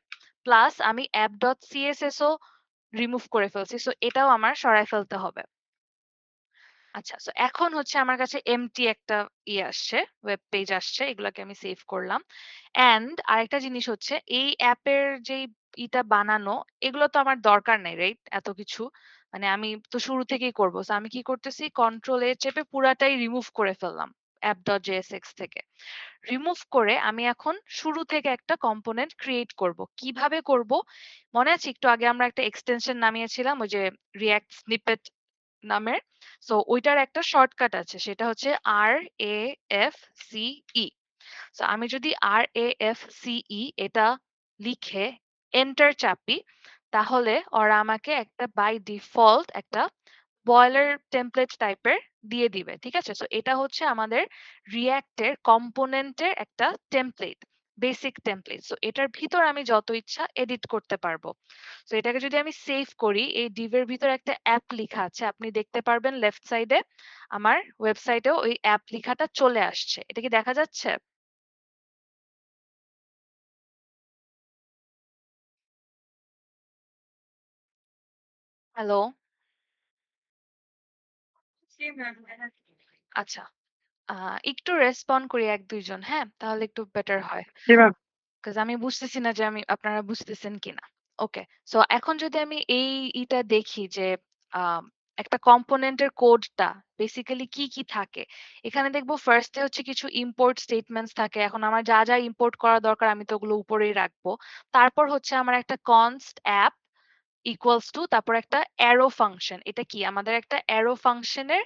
প্লাস আমি app.css ও রিমুভ করে ফেলছি। সো এটাও আমার সরায় ফেলতে হবে। আচ্ছা, সো এখন হচ্ছে আমার কাছে এমটি একটা আসছে, ওয়েব পেজ আসছে। এগুলাকে আমি সেভ করলাম। অ্যান্ড আরেকটা জিনিস হচ্ছে এই অ্যাপের যেই বানানো, এগুলো তো আমার দরকার নাই, রাইট? এত কিছু। মানে আমি তো শুরু থেকেই করব। সো আমি কি করতেছি? কন্ট্রোল এ চেপে পুরাটাই রিমুভ করে ফেললাম app.jsx থেকে। রিমুভ করে আমি এখন শুরু থেকে একটা কম্পোনেন্ট ক্রিয়েট করব। কিভাবে করব? মনে আছে একটু আগে আমরা একটা এক্সটেনশন নামিয়েছিলাম, ওই যে রিঅ্যাক্ট স্নিপেট নামের। সো ওইটার একটা শর্টকাট আছে, সেটা হচ্ছে RAFCE। সো আমি যদি RAFCE এটা লিখে এন্টার চাপি, তাহলে ওরা আমাকে একটা বাই ডিফল্ট একটা বয়লার টেমপ্লেট টাইপের দিয়ে দিবে। ঠিক আছে? সো এটা হচ্ছে আমাদের রিঅ্যাক্টের কম্পোনেন্টের একটা টেমপ্লেট, বেসিক টেমপ্লেট। সো এটার ভিতর আমি যত ইচ্ছা এডিট করতে পারবো। সো এটাকে যদি আমি সেভ করি, এই ডিভের ভিতর একটা অ্যাপ লেখা আছে, আপনি দেখতে পারবেন লেফট সাইডে আমার ওয়েবসাইটেও ওই অ্যাপ লেখাটা চলে আসছে। এটা কি দেখা যাচ্ছে? হ্যালো? জি ম্যাম। আচ্ছা, একটু রেসপন্ড করি ১-২ জন, হ্যাঁ? তাহলে একটু বেটার হয়। জি ম্যাম। কজ আমি বুঝতেছি না যে আপনারা বুঝতেছেন কিনা। ওকে। সো এখন যদি আমি এই দেখি যে আম একটা কম্পোনেন্টের কোডটা বেসিক্যালি কি কি থাকে। এখানে দেখবো ফার্স্টে হচ্ছে কিছু ইম্পোর্ট স্টেটমেন্টস থাকে। এখন আমার যা যা ইম্পোর্ট করা দরকার আমি তো ওগুলো উপরেই রাখবো। তারপর হচ্ছে আমার একটা কনস্ট অ্যাপ ইকুয়ালস টু তারপর একটা অ্যারো ফাংশন। এটা কি আমাদের একটা অ্যারো ফাংশনের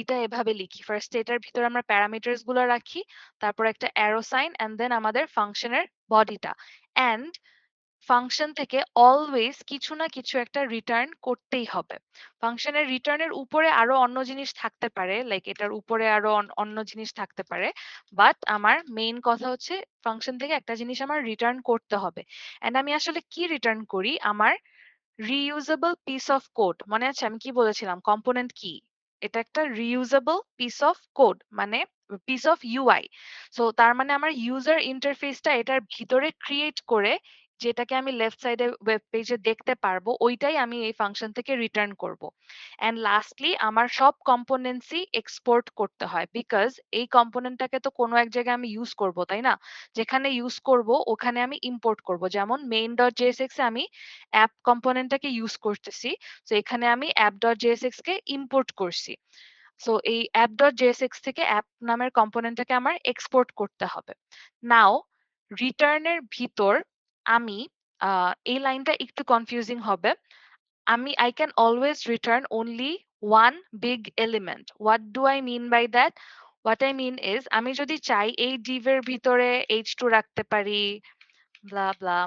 এটা এভাবে লিখি, ফার্স্ট এটার ভিতরে আমরা প্যারামিটারস গুলো রাখি, তারপর একটা অ্যারো সাইন এন্ড দেন আমাদের ফাংশনের বডিটা, এন্ড ফাংশন থেকে অলওয়েজ কিছু না কিছু একটা রিটার্ন করতেই হবে। ফাংশনের রিটার্নের উপরে আরো অন্য জিনিস থাকতে পারে, লাইক এটার উপরে আরো অন্য জিনিস থাকতে পারে, বাট আমার মেইন কথা হচ্ছে ফাংশন থেকে একটা জিনিস আমার রিটার্ন করতে হবে। এন্ড আমি আসলে কি রিটার্ন করি, আমার রিইউজেবল পিস অফ কোড। মনে আছে আমি কি বলেছিলাম কম্পোনেন্ট কি? এটা একটা রিইউজেবল পিস অফ কোড, মানে পিস অফ ইউআই। সো তার মানে আমার ইউজার ইন্টারফেসটা এটার ভিতরে ক্রিয়েট করে যেটাকে আমি লেফট সাইডে ওয়েব পেজে দেখতে পারবো, ওইটাই আমি এই ফাংশন থেকে রিটার্ন করব। এন্ড লাস্টলি আমার সব কম্পোনেন্টসই এক্সপোর্ট করতে হয়, বিকজ এই কম্পোনেন্টটাকে তো কোনো এক জায়গায় আমি ইউজ করব, তাই না? যেখানে ইউজ করব ওখানে আমি ইম্পোর্ট করব। যেমন মেইন ডট জেএসএক্স এ আমি অ্যাপ কম্পোনেন্টটাকে ইউজ করতেছি, তো এখানে আমি অ্যাপ ডট জেএসএক্স কে ইম্পোর্ট করছি। সো এই অ্যাপ ডট জেএসএক্স থেকে অ্যাপ নামের কম্পোনেন্টটাকে আমার এক্সপোর্ট করতে হবে। নাও রিটার্নের ভিতর আমি এই লাইনটা একটু কনফিউজিং হবে। I can always return only one big element. What do I mean by that? What I mean is আমি যদি চাই এই div এর ভিতরে h2 রাখতে পারি, blah blah,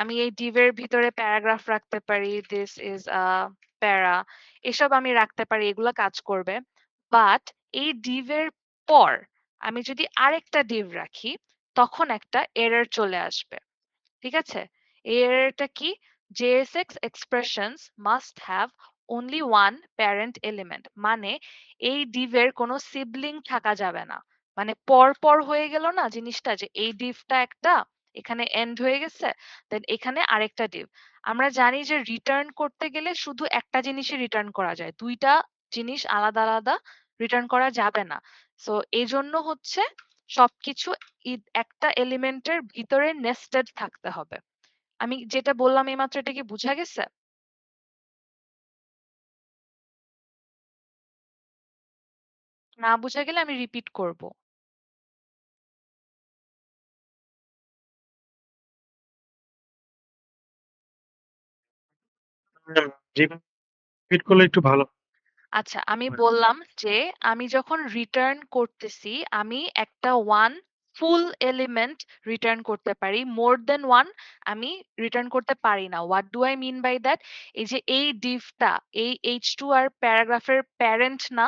আমি এই div এর ভিতরে প্যারাগ্রাফ রাখতে পারি, this is a প্যারা, এসব আমি রাখতে পারি, এগুলো কাজ করবে। বাট এই div এর পর আমি যদি আরেকটা div রাখি তখন একটা এরর চলে আসবে। ঠিক আছে? এই এররটা কি? JSX expressions must have only one parent element, মানে এই div এর কোনো sibling থাকা যাবে না। মানে পর পর হয়ে গেল না জিনিসটা, যে এই divটা একটা এখানে এন্ড হয়ে গেছে, দেন এখানে আরেকটা div। আমরা জানি যে রিটার্ন করতে গেলে শুধু একটা জিনিসই রিটার্ন করা যায়, দুইটা জিনিস আলাদা আলাদা রিটার্ন করা যাবে না। সো এই জন্য হচ্ছে সবকিছু একটা এলিমেন্টের ভিতরে নেস্টেড থাকতে হবে। আমি যেটা বললাম এইমাত্র, এটা কি বুঝা গেছে? না বুঝা গেলে আমি রিপিট করব। জি রিপিট করলে একটু ভালো আচ্ছা, আমি হয়। বললাম যে আমি যখন রিটার্ন করতেছি আমি একটা ওয়ান ফুল এলিমেন্ট রিটার্ন করতে পারি, মোর দেন ওয়ান আমি রিটার্ন করতে পারি না। What do I mean by that? এই যে এই ডিভটা, এই H2 আর প্যারাগ্রাফের প্যারেন্ট না,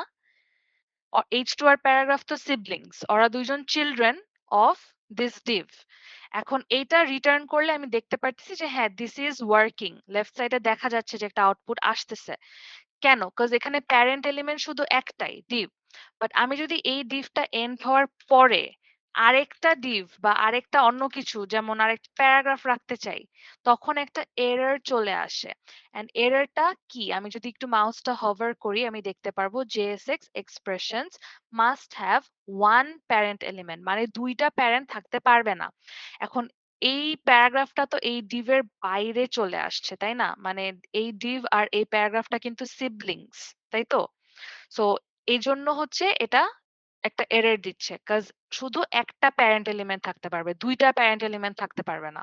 H2 আর প্যারাগ্রাফ তো সিবলিংস, ওরা দুইজন চিলড্রেন অফ দিস ডিভ। এখন এইটা রিটার্ন করলে আমি দেখতে পারতেছি যে হ্যাঁ দিস ইজ ওয়ার্কিং, লেফট সাইডে দেখা যাচ্ছে যে একটা আউটপুট আসতেছে। কেন? কজ এখানে প্যারেন্ট এলিমেন্ট শুধু একটাই, div। বাট আমি যদি এই divটা এন্ড হওয়ার পরে আরেকটা div বা আরেকটা অন্য কিছু যেমন আরেকটা প্যারাগ্রাফ রাখতে চাই, তখন একটা এরর চলে আসে। এন্ড এররটা কি? আমি যদি একটু মাউসটা হভার করি আমি দেখতে পারবো JSX expressions must have one parent element, মানে দুইটা প্যারেন্ট থাকতে পারবে না। এখন এই প্যারাগ্রাফটা তো এই div এর বাইরে চলে আসছে, তাই না? মানে এই div আর এই প্যারাগ্রাফটা কিন্তু সিবলিংস, তাই তো? সো এইজন্য হচ্ছে এটা একটা এরর দিচ্ছে, কজ শুধু একটা প্যারেন্ট এলিমেন্ট থাকতে পারবে, দুইটা প্যারেন্ট এলিমেন্ট থাকতে পারবে না।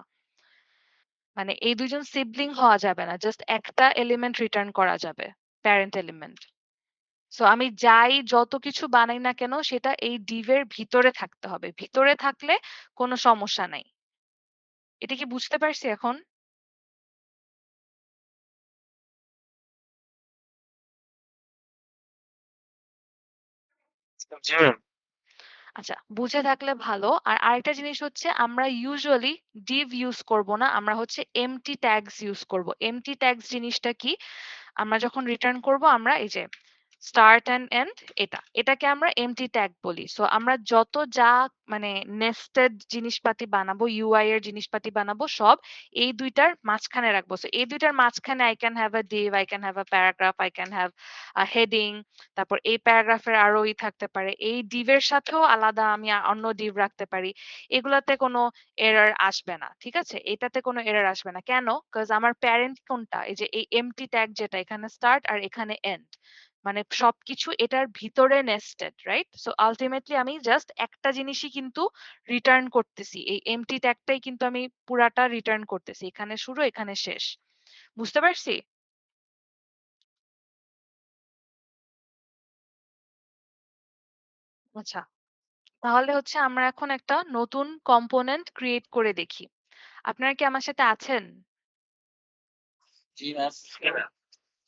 মানে এই দুইজন সিবলিং হওয়া যাবে না, জাস্ট একটা এলিমেন্ট রিটার্ন করা যাবে, প্যারেন্ট এলিমেন্ট। সো আমি যাই যত কিছু বানাই না কেন সেটা এই div এর ভিতরে থাকতে হবে, ভিতরে থাকলে কোনো সমস্যা নাই। এটা কি বুঝতে পারছি এখন? জি ম্যাম। আচ্ছা, বুঝে থাকলে ভালো। আর আরেকটা জিনিস হচ্ছে আমরা ইউজুয়ালি div ইউজ করব না, আমরা হচ্ছে empty tags ইউজ করব। empty tags জিনিসটা কি? আমরা যখন রিটার্ন করব আমরা এই যে স্টার্ট অ্যান্ড এন্ড এটাকে আমরা এমটি ট্যাগ বলি। সো আমরা যত যা মানে নেস্টেড জিনিসপাতি বানাবো, ইউআই এর জিনিসপাতি বানাবো সব এই দুইটার মাঝখানে রাখবো। সো এই দুইটার মাঝখানে I can have a div, I can have a paragraph, I can have a heading, তারপর এই প্যারাগ্রাফের আরো থাকতে পারে, এই div এর সাথেও আলাদা আমি অন্য div রাখতে পারি। এগুলাতে কোনো এরর আসবে না, ঠিক আছে? এটাতে কোনো এরর আসবে না কেন? কজ আমার প্যারেন্ট কোনটা, এই যে এই এমটি ট্যাগ যেটা এখানে স্টার্ট আর এখানে এন্ড, মানে সবকিছু এটার ভিতরে নেস্টেড, রাইট? সো আলটিমেটলি আমি জাস্ট একটা জিনিসই কিন্তু রিটার্ন করতেছি, এই এমটি ট্যাগটাই কিন্তু আমি পুরাটা রিটার্ন করতেছি, এখানে শুরু এখানে শেষ। বুঝতে পারছি? আচ্ছা, তাহলে হচ্ছে আমরা এখন একটা নতুন কম্পোনেন্ট ক্রিয়েট করে দেখি। আপনারা কি আমার সাথে আছেন? জি ম্যাম।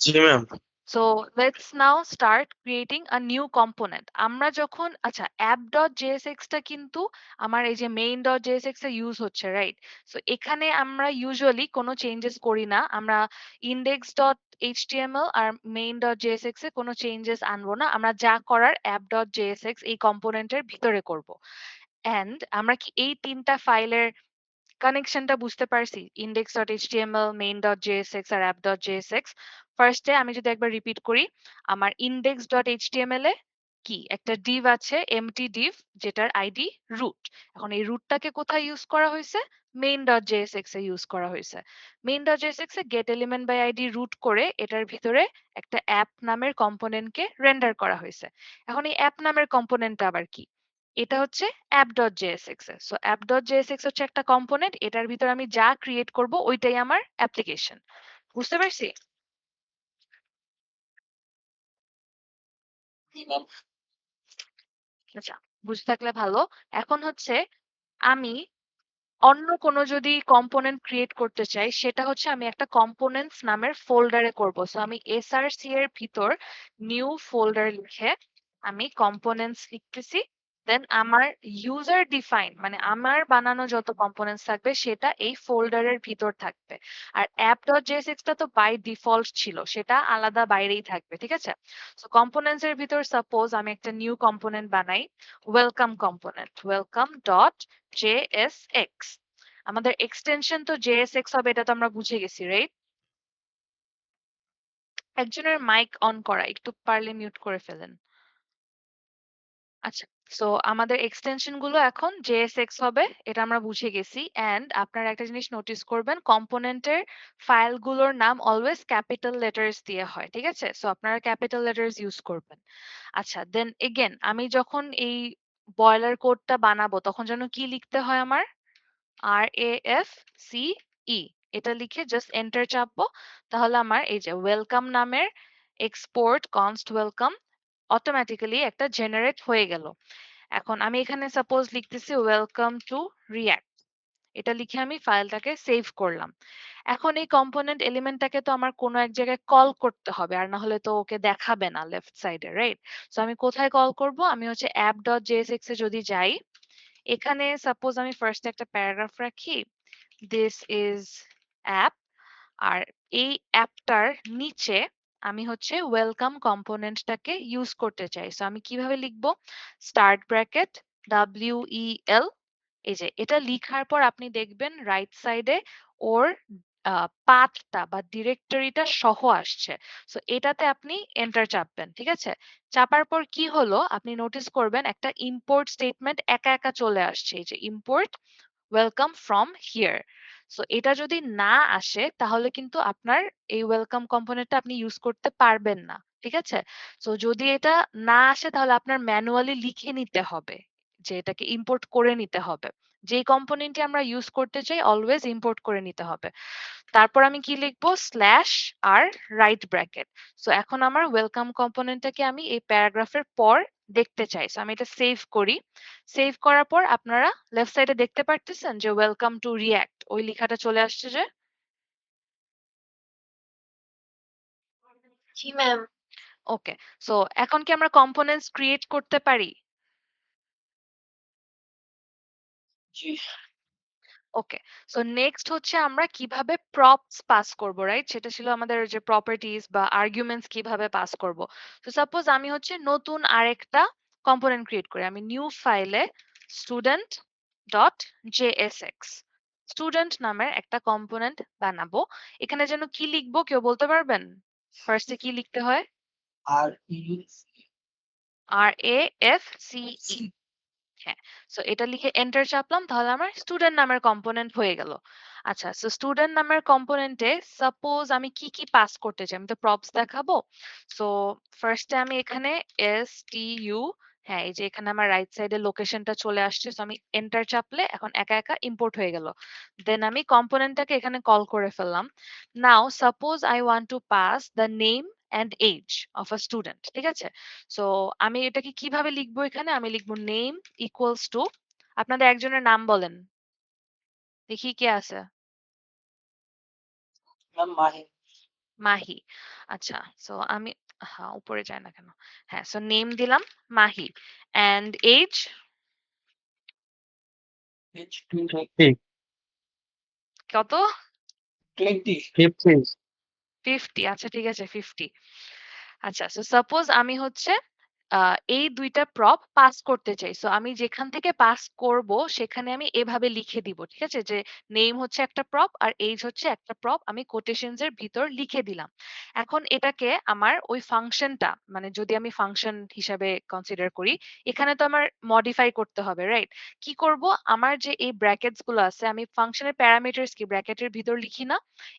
জি ma'am. So let's now start creating a new component. আমরা যখন আচ্ছা app.jsx টা কিন্তু আমার এই যে main.jsx এ ইউজ হচ্ছে, রাইট? সো এখানে আমরা ইউজুয়ালি কোনো চেঞ্জেস করি না। আমরা index.html আর main.jsx এ কোনো চেঞ্জেস আনবো না। আমরা যা করার app.jsx এই কম্পোনেন্টের ভিতরে করব। এন্ড আমরা কি এই তিনটা ফাইলের কানেকশনটা বুঝতে পারছি? index.html, main.jsx আর app.jsx। ফার্স্টে আমি যদি একবার রিপিট করি, আমার index.html এ কি একটা div আছে, empty div, যেটার আইডি root। এখন এই রুটটাকে কোথায় ইউজ করা হয়েছে? main.jsx এ ইউজ করা হয়েছে। main.jsx A get element by id root করে এটার ভিতরে একটা অ্যাপ নামের কম্পোনেন্টকে রেন্ডার করা হয়েছে। এখন এই অ্যাপ নামের কম্পোনেন্টটা আবার কি? এটা হচ্ছে app.jsx এ। সো app.jsx হচ্ছে একটা কম্পোনেন্ট, এটার ভিতরে আমি যা ক্রিয়েট করব ওইটাই আমার অ্যাপ্লিকেশন। বুঝতে পারছি? জি ম্যাম। আচ্ছা, বুঝতে থাকলে ভালো। এখন হচ্ছে আমি অন্য কোনো যদি কম্পোনেন্ট ক্রিয়েট করতে চাই, সেটা হচ্ছে আমি একটা কম্পোনেন্টস নামের ফোল্ডারে করব। সো আমি src এর ভিতর নিউ ফোল্ডার লিখে আমি কম্পোনেন্টস লিখতেছি। দেন আমার ইউজার ডিফাইন মানে আমার বানানো যত কম্পোনেন্টস থাকবে সেটা এই ফোল্ডারের ভিতর থাকবে। আর app.jsx টা তো বাই ডিফল্ট ছিল, সেটা আলাদা বাইরেই থাকবে, ঠিক আছে? সো কম্পোনেন্টস এর ভিতর সাপোজ আমি একটা নিউ কম্পোনেন্ট বানাই, welcome component, welcome dot JSX। আমাদের এক্সটেনশন তো JSX হবে, এটা তো আমরা বুঝে গেছি, রাইট? একজনের মাইক অন করা, একটু পারলে মিউট করে ফেলেন। আচ্ছা, সো আমাদের এক্সটেনশন গুলো এখন JSX হবে, এটা আমরা বুঝে গেছি। এন্ড আপনারা একটা জিনিস নোটিস করবেন, কম্পোনেন্টের ফাইলগুলোর নাম অলওয়েজ ক্যাপিটাল লেটার্স দিয়ে হয়, ঠিক আছে? সো আপনারা ক্যাপিটাল লেটার্স ইউজ করবেন। আচ্ছা, দেন এগেন আমি যখন এই বয়লার কোডটা বানাবো তখন যেন কি লিখতে হয় আমার? RAFCE, এটা লিখে জাস্ট এন্টার চাপবো, তাহলে আমার এই যে ওয়েলকাম নামের এক্সপোর্ট কনস্ট ওয়েলকাম অটোমেটিক্যালি একটা জেনারেট হয়ে গেল। এখন আমি এখানে সাপোজ লিখতেছি ওয়েলকাম টু রিঅ্যাক্ট, এটা লিখে আমি ফাইলটাকে সেভ করলাম। এখন এই কম্পোনেন্ট এলিমেন্টটাকে তো আমার কোনো এক জায়গায় কল করতে হবে, আর না হলে তো ওকে দেখাবে না লেফট সাইডে, রাইট? সো আমি কোথায় কল করব? আমি হচ্ছে app.jsx এ যদি যাই, এখানে সাপোজ আমি ফার্স্ট একটা প্যারাগ্রাফ রাখি, দিস ইজ অ্যাপ, আর এই অ্যাপটার নিচে আমি হচ্ছে ওয়েলকাম কম্পোনেন্টটাকে ইউজ করতে চাই। সো আমি কিভাবে লিখবো? স্টার্ট ব্র্যাকেট WEL, এই যে এটা লিখার পর আপনি দেখবেন রাইট সাইডে ওর পাথটা বা ডিরেক্টরিটা সহ আসছে। সো এটাতে আপনি এন্টার চাপবেন, ঠিক আছে? চাপার পর কি হলো আপনি নোটিস করবেন একটা ইম্পোর্ট স্টেটমেন্ট একা একা চলে আসছে, এই যে import welcome from here. So এটা যদি না আসে তাহলে কিন্তু আপনার এই ওয়েলকাম কম্পোনেন্টটা আপনি ইউজ করতে পারবেন না, ঠিক আছে? সো যদি এটা না আসে তাহলে আপনার ম্যানুয়ালি লিখে নিতে হবে যে এটাকে ইম্পোর্ট করে নিতে হবে। যেই কম্পোনেন্টটি আমরা ইউজ করতে চাই অলওয়েজ ইম্পোর্ট করে নিতে হবে। তারপর আমি কি লিখবো? স্ল্যাশ আর রাইট ব্র্যাকেট। সো এখন আমার ওয়েলকাম কম্পোনেন্টটাকে আমি এই প্যারাগ্রাফের পর দেখতে চাই। সো আমি এটা সেভ করি। সেভ করার পর আপনারা লেফট সাইডে দেখতে পারতেছেন যে ওয়েলকাম টু রিঅ্যাক্ট ওই লেখাটা চলে আসছে যে। জি ম্যাম। ওকে, সো এখন কি আমরা কম্পোনেন্টস ক্রিয়েট করতে পারি? জি। ওকে। সো নেক্সট হচ্ছে আমরা কিভাবে প্রপস পাস করব, রাইট? সেটা ছিল আমাদের যে প্রপার্টিজ বা আর্গুমেন্টস কিভাবে পাস করব। তো সাপোজ আমি হচ্ছে নতুন আরেকটা কম্পোনেন্ট ক্রিয়েট করি। আমি নিউ ফাইলে স্টুডেন্ট ডট জেএসএক্স স্টুডেন্ট নামের একটা কম্পোনেন্ট বানাবো। এখানে যেন কি লিখবো কেউ বলতে পারবেন? ফার্স্টে কি লিখতে হয়? আর ইউ RAFCE। হ্যাঁ, সো এটা লিখে এন্টার চাপলাম, তাহলে আমার স্টুডেন্ট নামের কম্পোনেন্ট হয়ে গেল। আচ্ছা, সো স্টুডেন্ট নামের কম্পোনেন্টে সাপোজ আমি কি কি পাস করতে চাই, আমি তো প্রপস দেখাবো। সো ফার্স্টে আমি এখানে STU, হ্যাঁ এই যে এখানে আমার রাইট সাইডে লোকেশনটা চলে আসছে, সো আমি এন্টার চাপলে এখন একা একা ইম্পোর্ট হয়ে গেল। দেন আমি কম্পোনেন্টটাকে এখানে কল করে ফেললাম। Now suppose I want to pass the name and age of a student, ঠিক আছে? সো আমি এটাকে কিভাবে লিখবো, এখানে আমি লিখবো নেম ইকুয়ালস টু, আপনাদের একজনের নাম বলেন দেখি কে আছে। ম্যাম মাহি। মাহি। আচ্ছা, সো আমি, হ্যাঁ উপরে যায় না কেন, হ্যাঁ সো নেম দিলাম মাহি অ্যান্ড এজ এইচ 20 কত? 50 50। আচ্ছা ঠিক আছে 50। আচ্ছা, সো সাপোজ আমি হচ্ছে এই ২ টা প্রপ পাস করতে চাই। সো আমি যেখান থেকে পাস করব সেখানে আমি এভাবে লিখে দিব। ঠিক আছে? যে নেম হচ্ছে একটা প্রপ আর এইজ হচ্ছে একটা প্রপ। আমি কোটেশনস এর ভিতর লিখে দিলাম। এখন এটাকে আমার ওই ফাংশনটা, মানে যদি আমি ফাংশন হিসাবে কনসিডার করি, এখানে তো আমার মডিফাই করতে হবে, রাইট? কি করব? আমার যে এই ব্র্যাকেটস গুলো আছে, আমি ফাংশনের প্যারামিটারস কি ব্র্যাকেটের ভিতর লিখি না?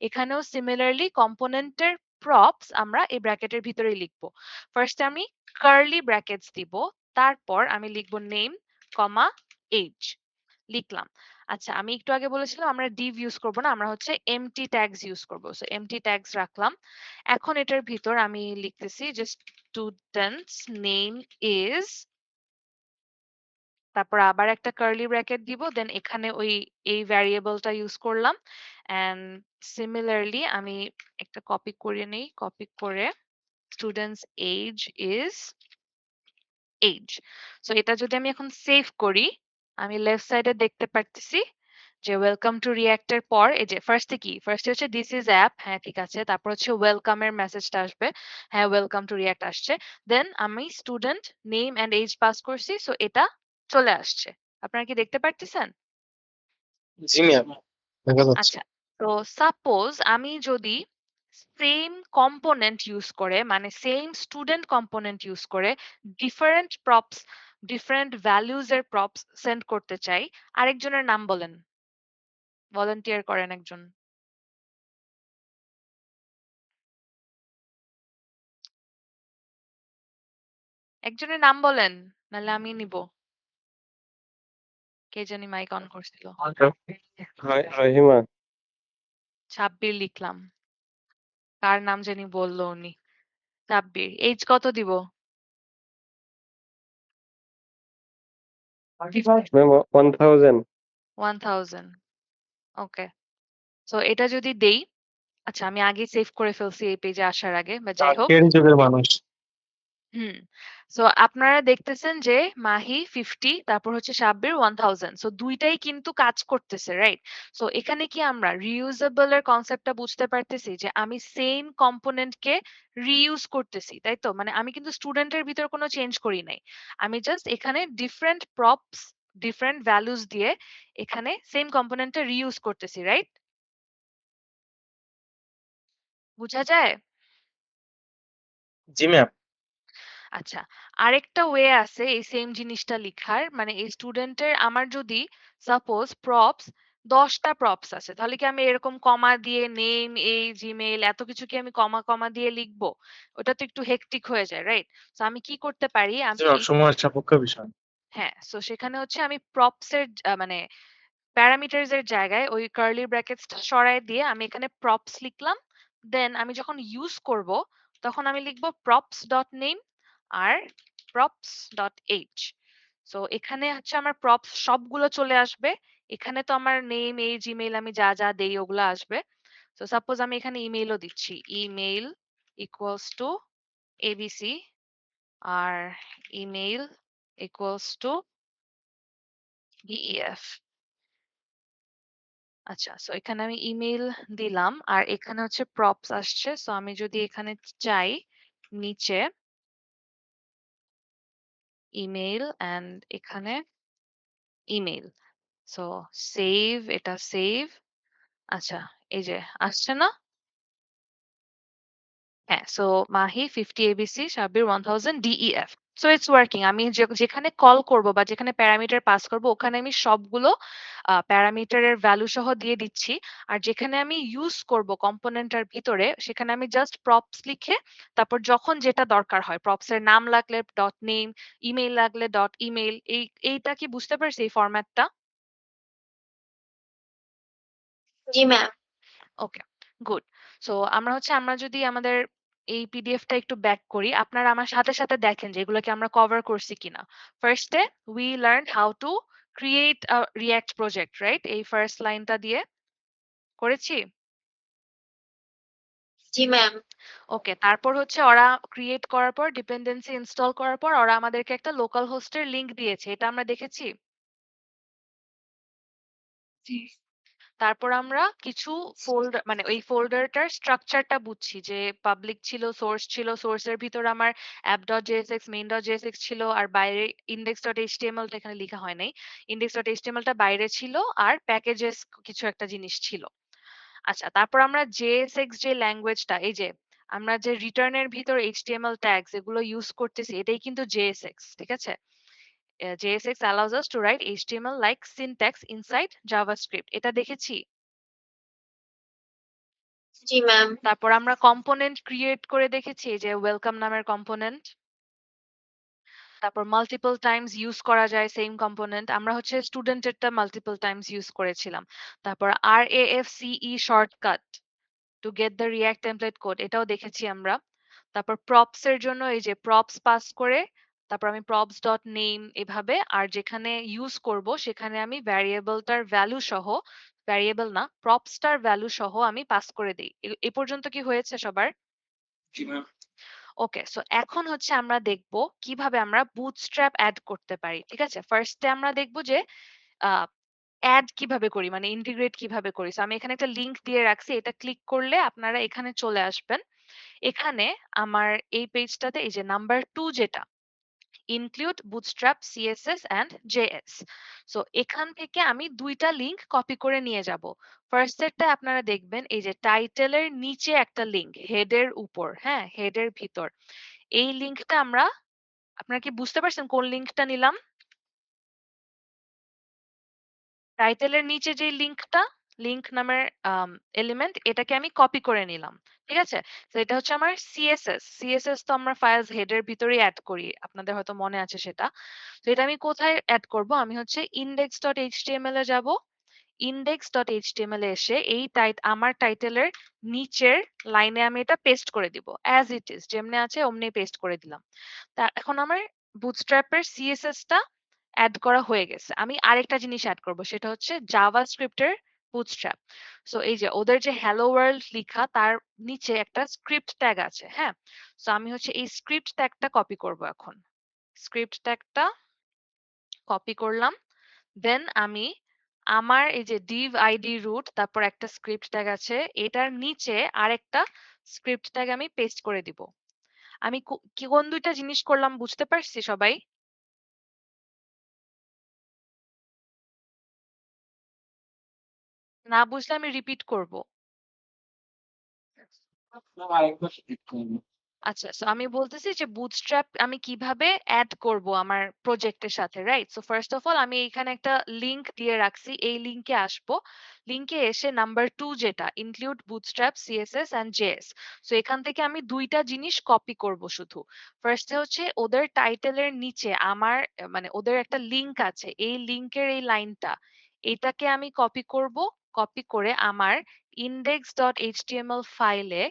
এখানেও সিমিলারলি কম্পোনেন্টের প্রপস আমরা এই ব্র্যাকেটের ভিতরেই লিখব। ফার্স্ট এ আমি কার্লি ব্র্যাকেটস দিব, তারপর আমি লিখব নেম কমা এজ লিখলাম। আচ্ছা, আমি একটু আগে বলেছিলাম আমরা div ইউজ করব না, আমরা হচ্ছে এমটি ট্যাগস ইউজ করব। সো এমটি ট্যাগস রাখলাম। এখন এটার ভিতর আমি লিখতেছি যে স্টুডেন্টস নেম ইজ, তারপর আবার একটা কার্লি ব্র্যাকেট দিব, দেন এখানে ওই এই ভ্যারিয়েবলটা ইউজ করলাম। এন্ড সিমিলারলি আমি একটা কপি করে নেই, কপি করে students age is age. So এটা যদি আমি এখন সেভ করি, আমি লেফট সাইডে দেখতে পারতেছি যে ওয়েলকাম টু রিঅ্যাক্ট এর পর এই যে ফার্স্টে কি, ফার্স্টে হচ্ছে দিস ইজ অ্যাপ, হ্যাঁ ঠিক আছে, তারপর হচ্ছে ওয়েলকাম এর মেসেজটা আসবে, হ্যাঁ ওয়েলকাম টু রিঅ্যাক্ট আসছে। দেন আমি student name and age pass করছি, সো এটা চলে আসছে। আপনারা কি দেখতে পারতেছেন? জি ম্যাম, দেখা যাচ্ছে। আচ্ছা, তো সাপোজ আমি যদি সেম কম্পোনেন্ট ইউজ করে, মানে সেম স্টুডেন্ট কম্পোনেন্ট ইউজ করে ডিফারেন্ট প্রপস, ডিফারেন্ট ভ্যালুজ এর প্রপস সেন্ড করতে চাই, আরেকজনের নাম বলেন, ভলান্টিয়ার করেন একজন। একজনের নাম বলেন, নাহলে আমি নিব। কে জানি মাইক অন করছিল। রহিমা। সাব্বির লিখলাম। কার নাম জানি বললো উনি? সাব্বির। এইজ কত দিব? 50। ম্যাম 1000। 1000। ওকে। সো এটা যদি দেই, আচ্ছা আমি আগেই সেভ করে ফেলছি এই পেজে আসার আগে, বা যাই হোক। আজকের যুগের মানুষ। হুম। সো আপনারা দেখতেছেন যে মাহি 50, তারপর হচ্ছে সাব্বির 1000। সো ২ টাই কিন্তু কাজ করতেছে, রাইট? সো এখানে কি আমরা রিউজেবল এর কনসেপ্টটা বুঝতে পারতেছি যে আমি সেইম কম্পোনেন্ট কে রিইউজ করতেছি, তাই তো? মানে আমি কিন্তু স্টুডেন্টের ভিতর কোনো চেঞ্জ করি নাই। আমি জাস্ট এখানে ডিফারেন্ট প্রপস, ডিফারেন্ট ভ্যালুস দিয়ে এখানে সেইম কম্পোনেন্টটা রিইউজ করতেছি, রাইট? বুঝা যায়? জি ম্যাম। আচ্ছা, আরেকটা ওয়ে আছে এই সেম জিনিসটা লিখার, মানে এই স্টুডেন্টের আমার যদি সাপোজ প্রপস ১০টা প্রপস আছে, তাহলে কি আমি এরকম কমা দিয়ে নেম এই জিমেইল এত কিছু কি আমি কমা কমা দিয়ে লিখবো? ওটা তো একটু হেক্টিক হয়ে যায়, রাইট? তো আমি কি করতে পারি, আমি এই, সময়ের সাপেক্ষ বিষয়। হ্যাঁ, সো সেখানে হচ্ছে আমি প্রপস এর মানে প্যারামিটারস এর জায়গায় ওই কার্লি ব্র্যাকেটসটা সরায় দিয়ে আমি এখানে প্রপস লিখলাম। দেন আমি যখন ইউজ করব তখন আমি লিখব প্রপস ডট নেম আর প্রপস ডট এইচ। সো এখানে হচ্ছে আমার প্রপস সবগুলো চলে আসবে। এখানে তো আমার নেম এই জিমেইল আমি যা যা দেই ওগুলো আসবে। সো সাপোজ আমি এখানে ইমেইলও দিচ্ছি, ইমেইল ইকুয়ালস টু এবিসি, আর ইমেইল ইকুয়ালস টু বিইএফ। আচ্ছা, সো এখানে আমি ইমেইল দিলাম আর এখানে হচ্ছে প্রপস আসছে। সো আমি যদি এখানে চাই নিচে ইমেইল অ্যান্ড এখানে ইমেইল। সো সেভ, এটা সেভ। আচ্ছা, এই যে আসছে না? হ্যাঁ, so Mahi 50 ABC, Sabbir 1000 DEF. So it's working. আমি যেখানে কল করব বা যেখানে প্যারামিটার পাস করব ওখানে আমি সবগুলো প্যারামিটারের ভ্যালু সহ দিয়ে দিচ্ছি। আর যেখানে আমি ইউজ করব কম্পোনেন্টের ভিতরে সেখানে আমি জাস্ট প্রপস লিখে তারপর যখন যেটা দরকার হয় প্রপস এর নাম লাগলে ডট নেম, ইমেইল লাগলে ডট ইমেইল, এইটা কি বুঝতে পারছি এই ফরম্যাটটা? জি ম্যাম। ওকে, গুড। সো আমরা যদি আমাদের এই পিডিএফটা একটু ব্যাক করি, আপনারা আমার সাথে সাথে দেখেন যে এগুলোকে আমরা কভার করছি কিনা। ফার্স্টে we learn how to create a react project, right? এই ফার্স্ট লাইনটা দিয়ে করেছি। জি ম্যাম। ওকে, তারপর হচ্ছে ওরা ক্রিয়েট করার পর ডিপেন্ডেন্সি ইনস্টল করার পর ওরা আমাদেরকে একটা লোকাল হোস্টের লিংক দিয়েছে। এটা আমরা দেখেছি। জি। তারপর আমরা কিছু ফোল্ডার মানে ওই ফোল্ডারটার স্ট্রাকচারটা বুঝছি যে পাবলিক ছিল, সোর্স ছিল, সোর্সের ভিতর আমার app.jsx, main.jsx ছিল আর বাইরে index.html টা এখানে লেখা হয় নাই। index.html টা বাইরে ছিল আর প্যাকেজেস কিছু একটা জিনিস ছিল। আচ্ছা, তারপর আমরা JSX যে ল্যাঙ্গুয়েজটা এই যে আমরা যে রিটার্নের ভিতর HTML ট্যাগস এগুলো ইউজ করতেছি এটাই কিন্তু JSX, ঠিক আছে? JSX allows us to write HTML like syntax inside JavaScript. এটা দেখেছি। জি ম্যাম। তারপর আমরা কম্পোনেন্ট ক্রিয়েট করে দেখেছি যে ওয়েলকাম নামের কম্পোনেন্ট। তারপর মাল্টিপল টাইমস ইউজ করা যায় সেম কম্পোনেন্ট। আমরা হচ্ছে স্টুডেন্টেরটা মাল্টিপল টাইমস ইউজ করেছিলাম। তারপর RAFCE shortcut to get the react template code এটাও দেখেছি আমরা। তারপর প্রপস এর জন্য এই যে প্রপস পাস করে তারপর আমি প্রপস ডট নেম এভাবে আর যেখানে ইউজ করব সেখানে আমি ভ্যারিয়েবলটার ভ্যালু সহ ভ্যারিয়েবল না প্রপসটার ভ্যালু সহ আমি পাস করে দিই। এ পর্যন্ত কি হয়েছে সবার? জি ম্যাম। ওকে, সো এখন হচ্ছে আমরা দেখব কিভাবে আমরা বুটস্ট্র্যাপ অ্যাড করতে পারি। ঠিক আছে? ফার্স্টে আমরা দেখব যে অ্যাড কিভাবে করি মানে ইন্টিগ্রেট কিভাবে করি। সো আমি এখানে একটা লিংক দিয়ে রাখছি। এটা ক্লিক করলে আপনারা এখানে চলে আসবেন। এখানে আমার এই পেজটাতে এই যে নাম্বার 2 যেটা include bootstrap css and js, so এখান থেকে আমি দুইটা লিংক কপি করে নিয়ে যাব। ফার্স্ট এরটা আপনারা দেখবেন এই যে টাইটেলের নিচে একটা লিংক হেডের উপর, হ্যাঁ হেডের ভিতর এই লিংকটা আপনারা কি বুঝতে পারছেন কোন লিংকটা নিলাম? টাইটেলের নিচে যে লিংকটা লিংক নামের এলিমেন্ট এটাকে আমি কপি করে নিলাম। ঠিক আছে? তো এটা হচ্ছে আমার সিএসএস তো আমরা ফাইলস হেডের ভিতরেই অ্যাড করি, আপনাদের হয়তো মনে আছে সেটা। তো এটা আমি কোথায় অ্যাড করব? আমি হচ্ছে index.html এ যাব। index.html এ এসে এই আমার টাইটেলের নিচের লাইনে আমি এটা পেস্ট করে দিব অ্যাজ ইট ইজ, যেমনি আছে অমনি পেস্ট করে দিলাম। তা এখন আমার বুটস্ট্র্যাপের সিএসএস টা এড করা হয়ে গেছে। আমি আরেকটা জিনিস এড করব সেটা হচ্ছে জাভাস্ক্রিপ্টের বুটস্ট্র্যাপ। সো এই যে ওদের যে হ্যালো ওয়ার্ল্ড লিখা তার নিচে একটা স্ক্রিপ্ট ট্যাগ আছে, হ্যাঁ? সো আমি হচ্ছে এই স্ক্রিপ্ট ট্যাগটা কপি করব এখন। স্ক্রিপ্ট ট্যাগটা কপি করলাম। দেন আমি আমার এই যে div id root তারপর একটা স্ক্রিপ্ট ট্যাগ আছে এটার নিচে আরেকটা স্ক্রিপ্ট ট্যাগ আমি পেস্ট করে দিব। আমি কোন দুইটা জিনিস করলাম বুঝতে পারছি সবাই? না বুঝলে আমি রিপিট করব। ম্যাম আরেকবার রিপিট করুন। আচ্ছা, সো আমি বলতেছি যে বুটস্ট্র্যাপ আমি কিভাবে এড করব আমার প্রজেক্টের সাথে, right? So first of all আমি এখানে একটা লিংক দিয়ে রাখছি, এই লিংকে আসবো। লিংকে এসে নাম্বার 2 যেটা include Bootstrap CSS and JS, so এখান থেকে আমি দুইটা জিনিস কপি করব শুধু। ফার্স্টে হচ্ছে ওদের টাইটেলের নিচে আমার মানে ওদের একটা লিংক আছে, এই লিংকের এই লাইনটা এটাকে আমি কপি করব। কপি করে আমার index.html ফাইলে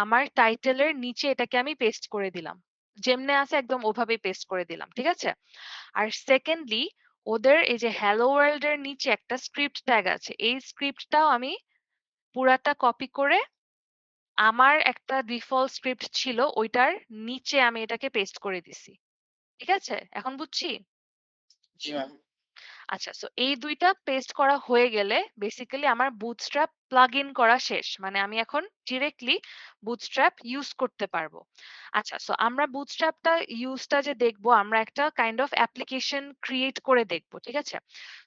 আমার টাইটেলের নিচে এটাকে আমি পেস্ট করে দিলাম। যেমনে আছে একদম ওভাবেই পেস্ট করে দিলাম। ঠিক আছে? আর সেকেন্ডলি ওদের এই যে হ্যালো ওয়ার্ল্ড এর নিচে একটা স্ক্রিপ্ট ট্যাগ আছে। এই স্ক্রিপ্টটাও আমি পুরাটা কপি করে আমার একটা ডিফল্ট স্ক্রিপ্ট ছিল ওইটার নিচে আমি এটাকে পেস্ট করে দিছি। ঠিক আছে? এখন বুঝছি? জি ম্যাম। আচ্ছা, সো এই ২ টা পেস্ট করা হয়ে গেলে বেসিক্যালি আমার বুটস্ট্র্যাপ প্লাগ ইন করা শেষ। মানে আমি এখন ডিরেক্টলি বুটস্ট্র্যাপ ইউজ করতে পারবো। আচ্ছা, সো আমরা বুটস্ট্র্যাপটা ইউজটা যে দেখবো, আমরা একটা কাইন্ড অফ অ্যাপ্লিকেশন ক্রিয়েট করে দেখবো। ঠিক আছে?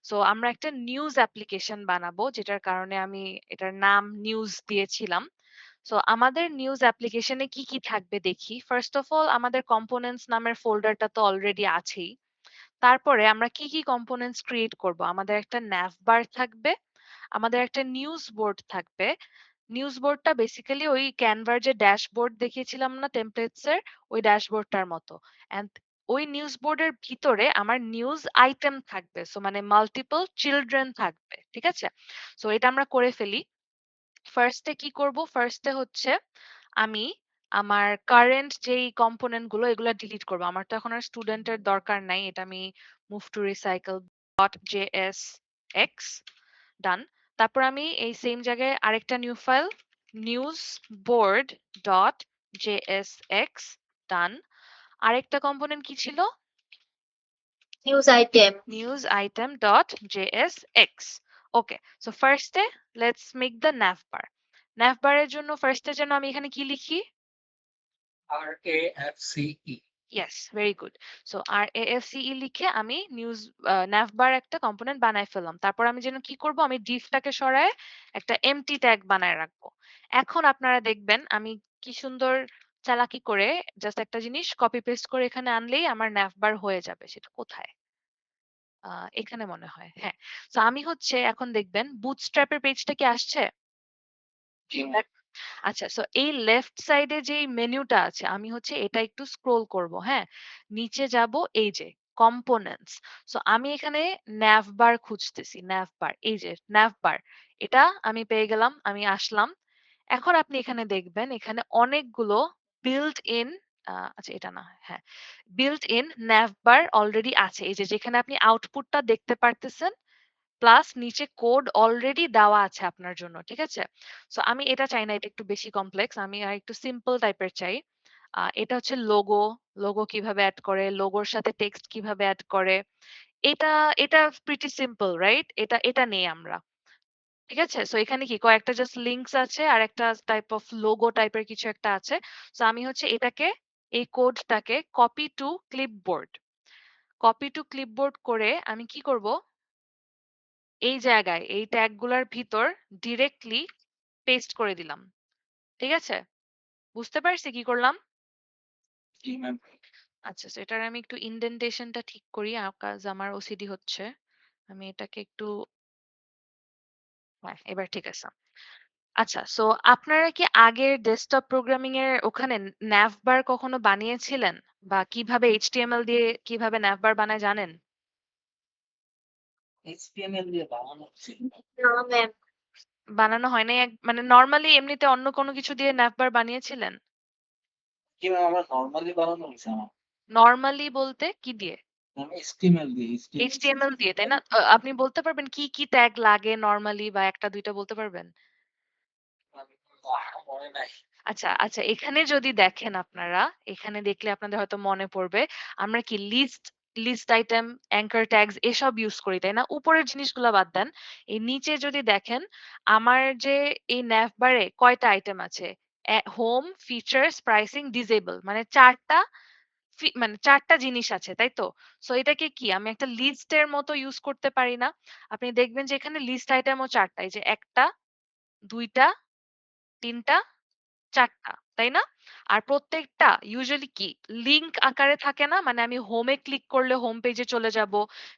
সো আমরা একটা নিউজ অ্যাপ্লিকেশন বানাবো, যেটার কারণে আমি এটার নাম নিউজ দিয়েছিলাম। সো আমাদের নিউজ অ্যাপ্লিকেশনে কি, কি থাকবে দেখি। ফার্স্ট অফ অল আমাদের কম্পোনেন্টস নামের ফোল্ডারটা তো অলরেডি আছেই। তারপরে আমরা কি, কি কম্পোনেন্টস ক্রিয়েট করব? আমাদের একটা nav bar থাকবে, আমাদের একটা নিউজ বোর্ড থাকবে। নিউজ বোর্ডটা বেসিক্যালি ওই ক্যানভার যে ড্যাশবোর্ড দেখিয়েছিলাম না টেমপ্লেটস এর, ওই ড্যাশবোর্ডটার মতো। অ্যান্ড ওই নিউজ বোর্ডের ভিতরে আমার নিউজ আইটেম থাকবে। সো মানে মাল্টিপল চিলড্রেন থাকবে। ঠিক আছে? সো এটা আমরা করে ফেলি। ফার্স্টে কি করব? ফার্স্টে হচ্ছে আমি আমার কারেন্ট যেই কম্পোনেন্ট গুলো এগুলা ডিলিট করব। আমার তো এখন আর স্টুডেন্টের দরকার নাই। এটা আমি move to recycle dot JSX ডান। তারপর আমি এই সেম জায়গায় আরেকটা new file news board dot JSX ডান। আরেকটা কম্পোনেন্ট কি ছিল? News item. news item dot JSX. Okay, so first let's make the navbar. Navbar এর জন্য ফার্স্টে যেন আমি এখানে কি লিখি? RAFCE Yes, very good. So RAFCE লিখে আমি নিউজ navbar একটা কম্পোনেন্ট বানায় ফেললাম। তারপর আমি যেন কি করব? আমি ডিফটাকে সরায় একটা এমটি ট্যাগ বানায় রাখবো। এখন আপনারা দেখবেন আমি কি সুন্দর চালাকি করে জাস্ট একটা জিনিস কপি পেস্ট করে এখানে আনলেই আমার navbar হয়ে যাবে। সেটা কোথায়? এখানে মনে হয়। হ্যাঁ। সো আমি হচ্ছে এখন দেখবেন বুটস্ট্র্যাপ এর পেজটা কি আসছে? জি ম্যাম। আচ্ছা, সো এই লেফট সাইডে যেই মেনুটা আছে আমি হচ্ছে এটা একটু স্ক্রল করব। হ্যাঁ? নিচে যাব, এই যে কম্পোনেন্টস। সো আমি এখানে navbar খুঁজতেছি। navbar, এই যে navbar, এটা আমি পেয়ে গেলাম। আমি আসলাম। এখন আপনি এখানে দেখবেন এখানে অনেকগুলো built in আচ্ছা এটা না। হ্যাঁ। built in navbar অলরেডি আছে। এই যে যেখানে আপনি আউটপুটটা দেখতে পারতেছেন, প্লাস নিচে কোড অলরেডি দেওয়া আছে আপনার জন্য। ঠিক আছে? সো আমি এটা চাই না, এটা একটু বেশি কমপ্লেক্স। আমি একটু সিম্পল টাইপের চাই। এটা হচ্ছে লোগো। লোগো কিভাবে এড করে, লোগোর সাথে টেক্সট কিভাবে এড করে। এটা এটা প্রিটি সিম্পল, রাইট? এটা এটা নেই আমরা। ঠিক আছে? সো এখানে কি কয়েকটা জাস্ট লিংকস আছে আর একটা টাইপ অফ লোগো টাইপের কিছু একটা আছে। সো আমি হচ্ছে এটাকে, এই কোডটাকে copy to clipboard. Copy to clipboard করে আমি কি করব? এই জায়গায় এই ট্যাগ গুলার ভিতর ডিরেক্টলি পেস্ট করে দিলাম। ঠিক আছে? বুঝতে পারছি কি করলাম? জি ম্যাম। আচ্ছা, সো এটার আমি একটু ইনডেন্টেশনটা ঠিক করি। কাজ আমার ওসিডি হচ্ছে। আমি এটাকে একটু, হ্যাঁ, এবার ঠিক আছে। আচ্ছা, সো আপনারা কি আগের ডেস্কটপ প্রোগ্রামিং এর ওখানে navbar কখনো বানিয়েছিলেন? বা কিভাবে HTML দিয়ে কিভাবে navbar বানায় জানেন? HTML দিয়ে বানানো ছিল। না ম্যাম। বানানো হয় নাই? মানে নরমালি এমনিতে অন্য কোনো কিছু দিয়ে navbar বানিয়েছিলেন? জি ম্যাম, আমরা নরমালি বানানো হয়েছে আমার। নরমালি বলতে কি দিয়ে? ম্যাম HTML দিয়ে, HTML দিয়ে, তাই HTML না? আপনি বলতে পারবেন কি, কি ট্যাগ লাগে নরমালি, বা ১ টা ২ টা বলতে পারবেন? মনে নাই। আচ্ছা, আচ্ছা, এখানে যদি দেখেন আপনারা, এখানে দেখলে আপনাদের হয়তো মনে পড়বে। আমরা কি লিস্ট আইটেম, অ্যাঙ্কার ট্যাগস এসব ইউজ করি, তাই না? উপরের জিনিসগুলা বাদ দেন। এই নিচে যদি দেখেন, আমার যে এই navbar এ কয়টা আইটেম আছে? হোম, ফিচারস, প্রাইসিং, ডিসেবল, মানে ৪ টা মানে ৪ টা জিনিস আছে, তাই তো? সো এটাকে কি আমি একটা লিস্টের মতো ইউজ করতে পারি না? আপনি দেখবেন যে এখানে লিস্ট আইটেমও ৪ টা। এই যে ১ টা, ২ টা, ৩ টা, ৪ টা, তাই না? আর প্রত্যেকটা ইউজুয়ালি কি লিংক আকারে থাকে না? মানে আমি হোমে ক্লিক করলে হোম পেজে চলে যাব।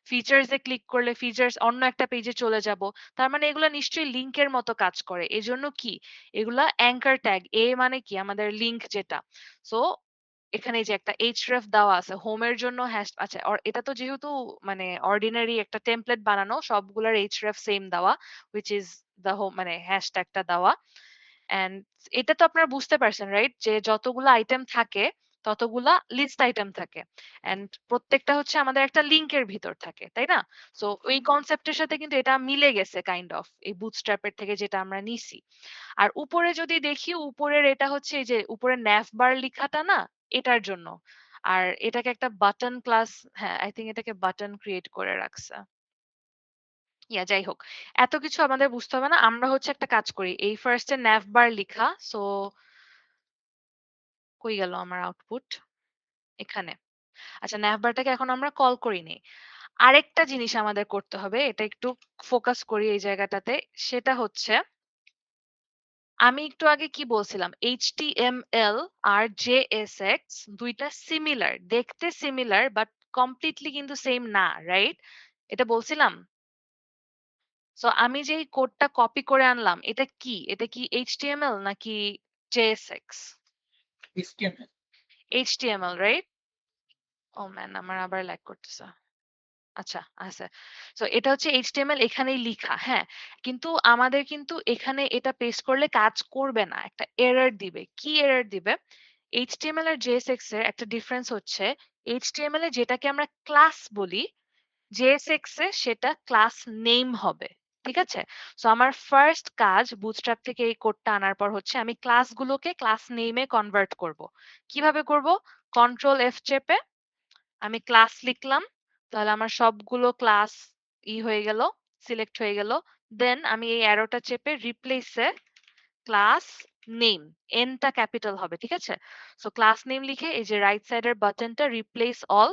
ফিচারস এ ক্লিক করলে ফিচারস অন্য একটা পেজে চলে যাব। তার মানে এগুলা নিশ্চয়ই লিংকের মতো কাজ করে। এজন্য কি এগুলা অ্যাঙ্কার ট্যাগ। মানে কি আমাদের লিংক যেটা। সো এখানে এই যে একটা href দেওয়া আছে হোমের জন্য হ্যাশ, আচ্ছা এটা তো যেহেতু মানে অর্ডিনারি একটা টেমপ্লেট বানানো, সবগুলার href সেম দেওয়া, which is the home, মানে হ্যাশট্যাগটা দেওয়া। অ্যান্ড এটা তো আপনারা বুঝতে পারছেন, রাইট? যে যতগুলা আইটেম থাকে ততগুলা লিস্ট আইটেম থাকে। অ্যান্ড প্রত্যেকটা হচ্ছে আমাদের একটা লিংকের ভিতর থাকে, তাই না? সো ওই কনসেপ্টের সাথে কিন্তু এটা মিলে গেছে কাইন্ড অফ এই বুটস্ট্র্যাপের থেকে যেটা আমরা নিছি। আর উপরে যদি দেখি, উপরের এটা হচ্ছে এই যে উপরে navbar লিখাটা না, এটার জন্য। আর এটাকে একটা বাটন ক্লাস, হ্যাঁ, আই থিংক এটাকে বাটন ক্রিয়েট করে রাখছে। যাই হোক। এত কিছু আমাদের বুঝতে হবে না। আমরা হচ্ছে একটা কাজ করি। এই ফার্স্ট এ navbar লিখা। সো কই গেল আমার আউটপুট? এখানে। আচ্ছা navbar টাকে এখন আমরা কল করি নাই। আরেকটা জিনিস আমাদের করতে হবে। এটা একটু ফোকাস করি এই জায়গাটাতে। সেটা হচ্ছে আমি একটু আগে কি বলছিলাম? HTML আর JSX ২ টা সিমিলার। দেখতে সিমিলার বাট কমপ্লিটলি কিন্তু সেইম না, রাইট? এটা বলছিলাম? সো আমি যেই কোডটা কপি করে আনলাম, এটা কি? এটা কি HTML নাকি JSX? HTML HTML, right? Oh man আমার আবার ল্যাগ করতেছে। আচ্ছা, আছে। সো এটা হচ্ছে HTML এখানেই লিখা, হ্যাঁ? কিন্তু আমাদের কিন্তু এখানে এটা পেস্ট করলে কাজ করবে না। একটা এরর দিবে। কি এরর দিবে? HTML আর JSX এর একটা ডিফারেন্স হচ্ছে HTML এ যেটাকে আমরা ক্লাস বলি, JSX এ সেটা ক্লাস নেম হবে। ঠিক আছে? সো আমার ফার্স্ট কাজ বুটস্ট্র্যাপ থেকে এই কোডটা আনার পর হচ্ছে আমি ক্লাসগুলোকে ক্লাস নেমে কনভার্ট করব। কিভাবে করব? কন্ট্রোল F চেপে আমি ক্লাস লিখলাম। তাহলে আমার সবগুলো ক্লাস হয়ে গেল, সিলেক্ট হয়ে গেল। দেন আমি এই অ্যারোটা চেপে রিপ্লেস এ ক্লাস নেম, এন টা ক্যাপিটাল হবে, ঠিক আছে? সো ক্লাস নেম লিখে এই যে রাইট সাইডের বাটনটা রিপ্লেস অল,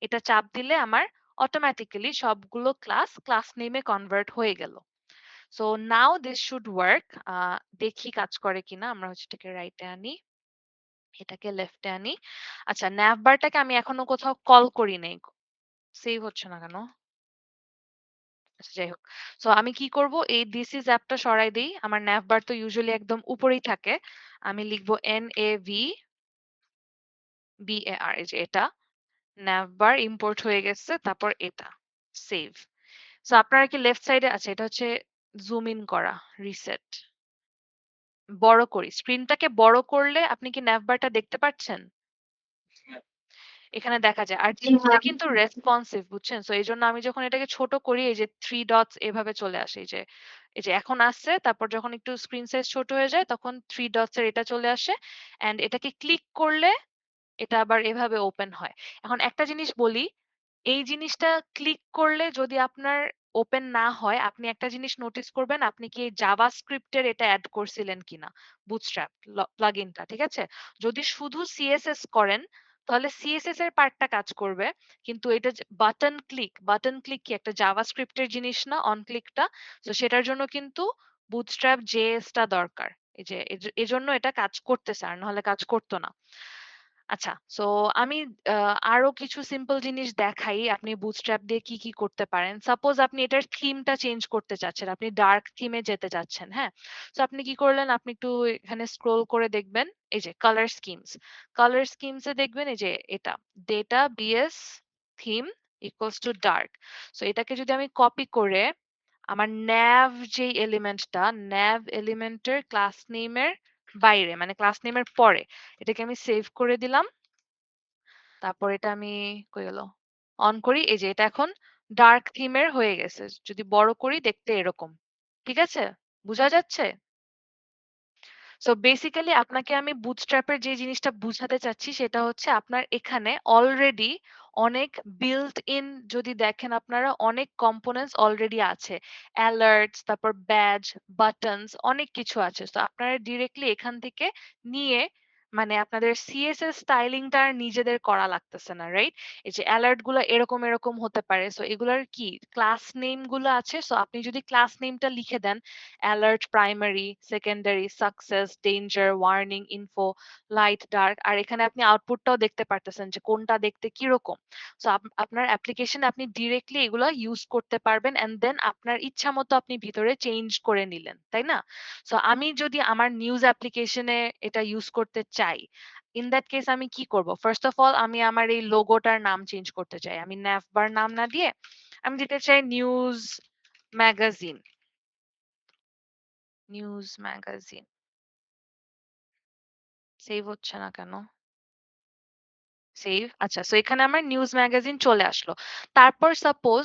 এটা চাপ দিলে আমার অটোমেটিক্যালি সবগুলো ক্লাস ক্লাস নেমে কনভার্ট হয়ে গেল। So now this should work. দেখি কাজ করে কিনা। আমরা হচ্ছে এটাকে রাইটে আনি, এটাকে লেফটে আনি। আচ্ছা ন্যাভবারটাকে আমি এখনো কোথাও কল করি নাই, সেভ হচ্ছে না কেন? আচ্ছা যাই হোক। সো আমি কি করব, এই দিস ইজ অ্যাপটা সরাই দেই। আমার ন্যাভবার তো ইউজুয়ালি একদম উপরেই থাকে। আমি লিখব NAVBAR, এই যে এটা ন্যাভবার ইম্পোর্ট হয়ে গেছে। তারপর এটা সেভ। সো আপনারা কি লেফট সাইডে, আচ্ছা এটা হচ্ছে জুম ইন করা, রিসেট, বড় করি। স্ক্রিনটাকে বড় করলে আপনি কি ন্যাভবারটা দেখতে পাচ্ছেন? এখানে দেখা যায়। আর জি জিনিসটা ম্যাম। কিন্তু রেসপন্সিভ, বুঝছেন? সো এইজন্য আমি যখন এটাকে ছোট করি এই যে 3 ডটস এভাবে চলে আসে। এই যে এখন আসছে, তারপর যখন একটু স্ক্রিন সাইজ ছোট হয়ে যায় তখন 3 ডটস এর এটা চলে আসে। অ্যান্ড এটাকে ক্লিক করলে এটা আবার এভাবে ওপেন হয়। এখন একটা জিনিস বলি, এই জিনিসটা ক্লিক করলে যদি আপনার ওপেন না হয়, আপনি একটা জিনিস নোটিস করবেন, আপনি কি জাভাস্ক্রিপ্ট এর এটা এড করছিলেন কিনা বুটস্ট্র্যাপ প্লাগইনটা, ঠিক আছে? যদি শুধু সিএসএস করেন তাহলে সিএসএস এর পার্টটা কাজ করবে, কিন্তু এটা বাটন ক্লিক কি একটা জাভাস্ক্রিপ্ট এর জিনিস না, অন ক্লিকটা? তো সেটার জন্য কিন্তু বুটস্ট্র্যাপ জেএস টা দরকার। এই যে এজন্য এটা কাজ করতেছে, আর নাহলে কাজ করতো না। আচ্ছা, সো আমি আরো কিছু সিম্পল জিনিস দেখাই আপনি বুটস্ট্র্যাপ দিয়ে কি কি করতে পারেন। সাপোজ আপনি এটার থিমটা চেঞ্জ করতে চাচ্ছেন, আপনি ডার্ক থিমে যেতে চাচ্ছেন, হ্যাঁ? তো আপনি কি করলেন, আপনি একটু এখানে স্ক্রোল করে দেখবেন এই যে কালার স্কিমস এ দেখবেন এই যে এটা data BS theme equals to dark. So এটাকে যদি আমি কপি করে আমার ন্যাভ যে এলিমেন্টটা, ন্যাভ এলিমেন্টের ক্লাস নেমের বাইরে মানে ক্লাস নেমের পরে এটাকে আমি সেভ করে দিলাম। তারপর এটা আমি কই গেল? অন করি। এই যে এটা এখন ডার্ক থিমের হয়ে গেছে। যদি বড় করি দেখতে এরকম। ঠিক আছে? বুঝা যাচ্ছে? সো বেসিক্যালি আপনাকে আমি বুটস্ট্র্যাপের যে জিনিসটা বুঝাতে চাচ্ছি সেটা হচ্ছে আপনার এখানে অলরেডি অনেক বিল্ট ইন, যদি দেখেন আপনারা অনেক কম্পোনেন্টস অলরেডি আছে। অ্যালার্টস, তারপর ব্যাজ, বাটনস, অনেক কিছু আছে। তো আপনারা ডিরেক্টলি এখান থেকে নিয়ে মানে আপনাদের সিএসএস স্টাইলিংটা আর নিজেদের করা লাগতেছে না, রাইট? এই যে অ্যালার্ট গুলো এরকম এরকম হতে পারে। সো এগুলার কি ক্লাস নেম গুলো আছে। সো আপনি যদি ক্লাস নেমটা লিখে দেন alert primary, secondary, success, danger, warning, info, light, dark, আর এখানে আপনি আউটপুটটাও দেখতে পারতেছেন যে কোনটা দেখতে কিরকম। সো আপনার অ্যাপ্লিকেশনে আপনি ডিরেক্টলি এগুলো ইউজ করতে পারবেন এন্ড দেন আপনার ইচ্ছা মতো আপনি ভিতরে চেঞ্জ করে নিলেন, তাই না? সো আমি যদি আমার নিউজ অ্যাপ্লিকেশনে এটা ইউজ করতে চাই, ইন দ্যাট কেস আমি কি করব? ফার্স্ট অফ অল আমি আমার এই লোগোটার নাম চেঞ্জ করতে চাই। আমি ন্যাভবার নাম না দিয়ে আমি দিতে চাই ম্যাগাজিন নিউজ ম্যাগাজিন। সেভ হচ্ছে না কেন? সেভ। আচ্ছা, সো এখানে আমার নিউজ ম্যাগাজিন চলে আসলো। তারপর সাপোজ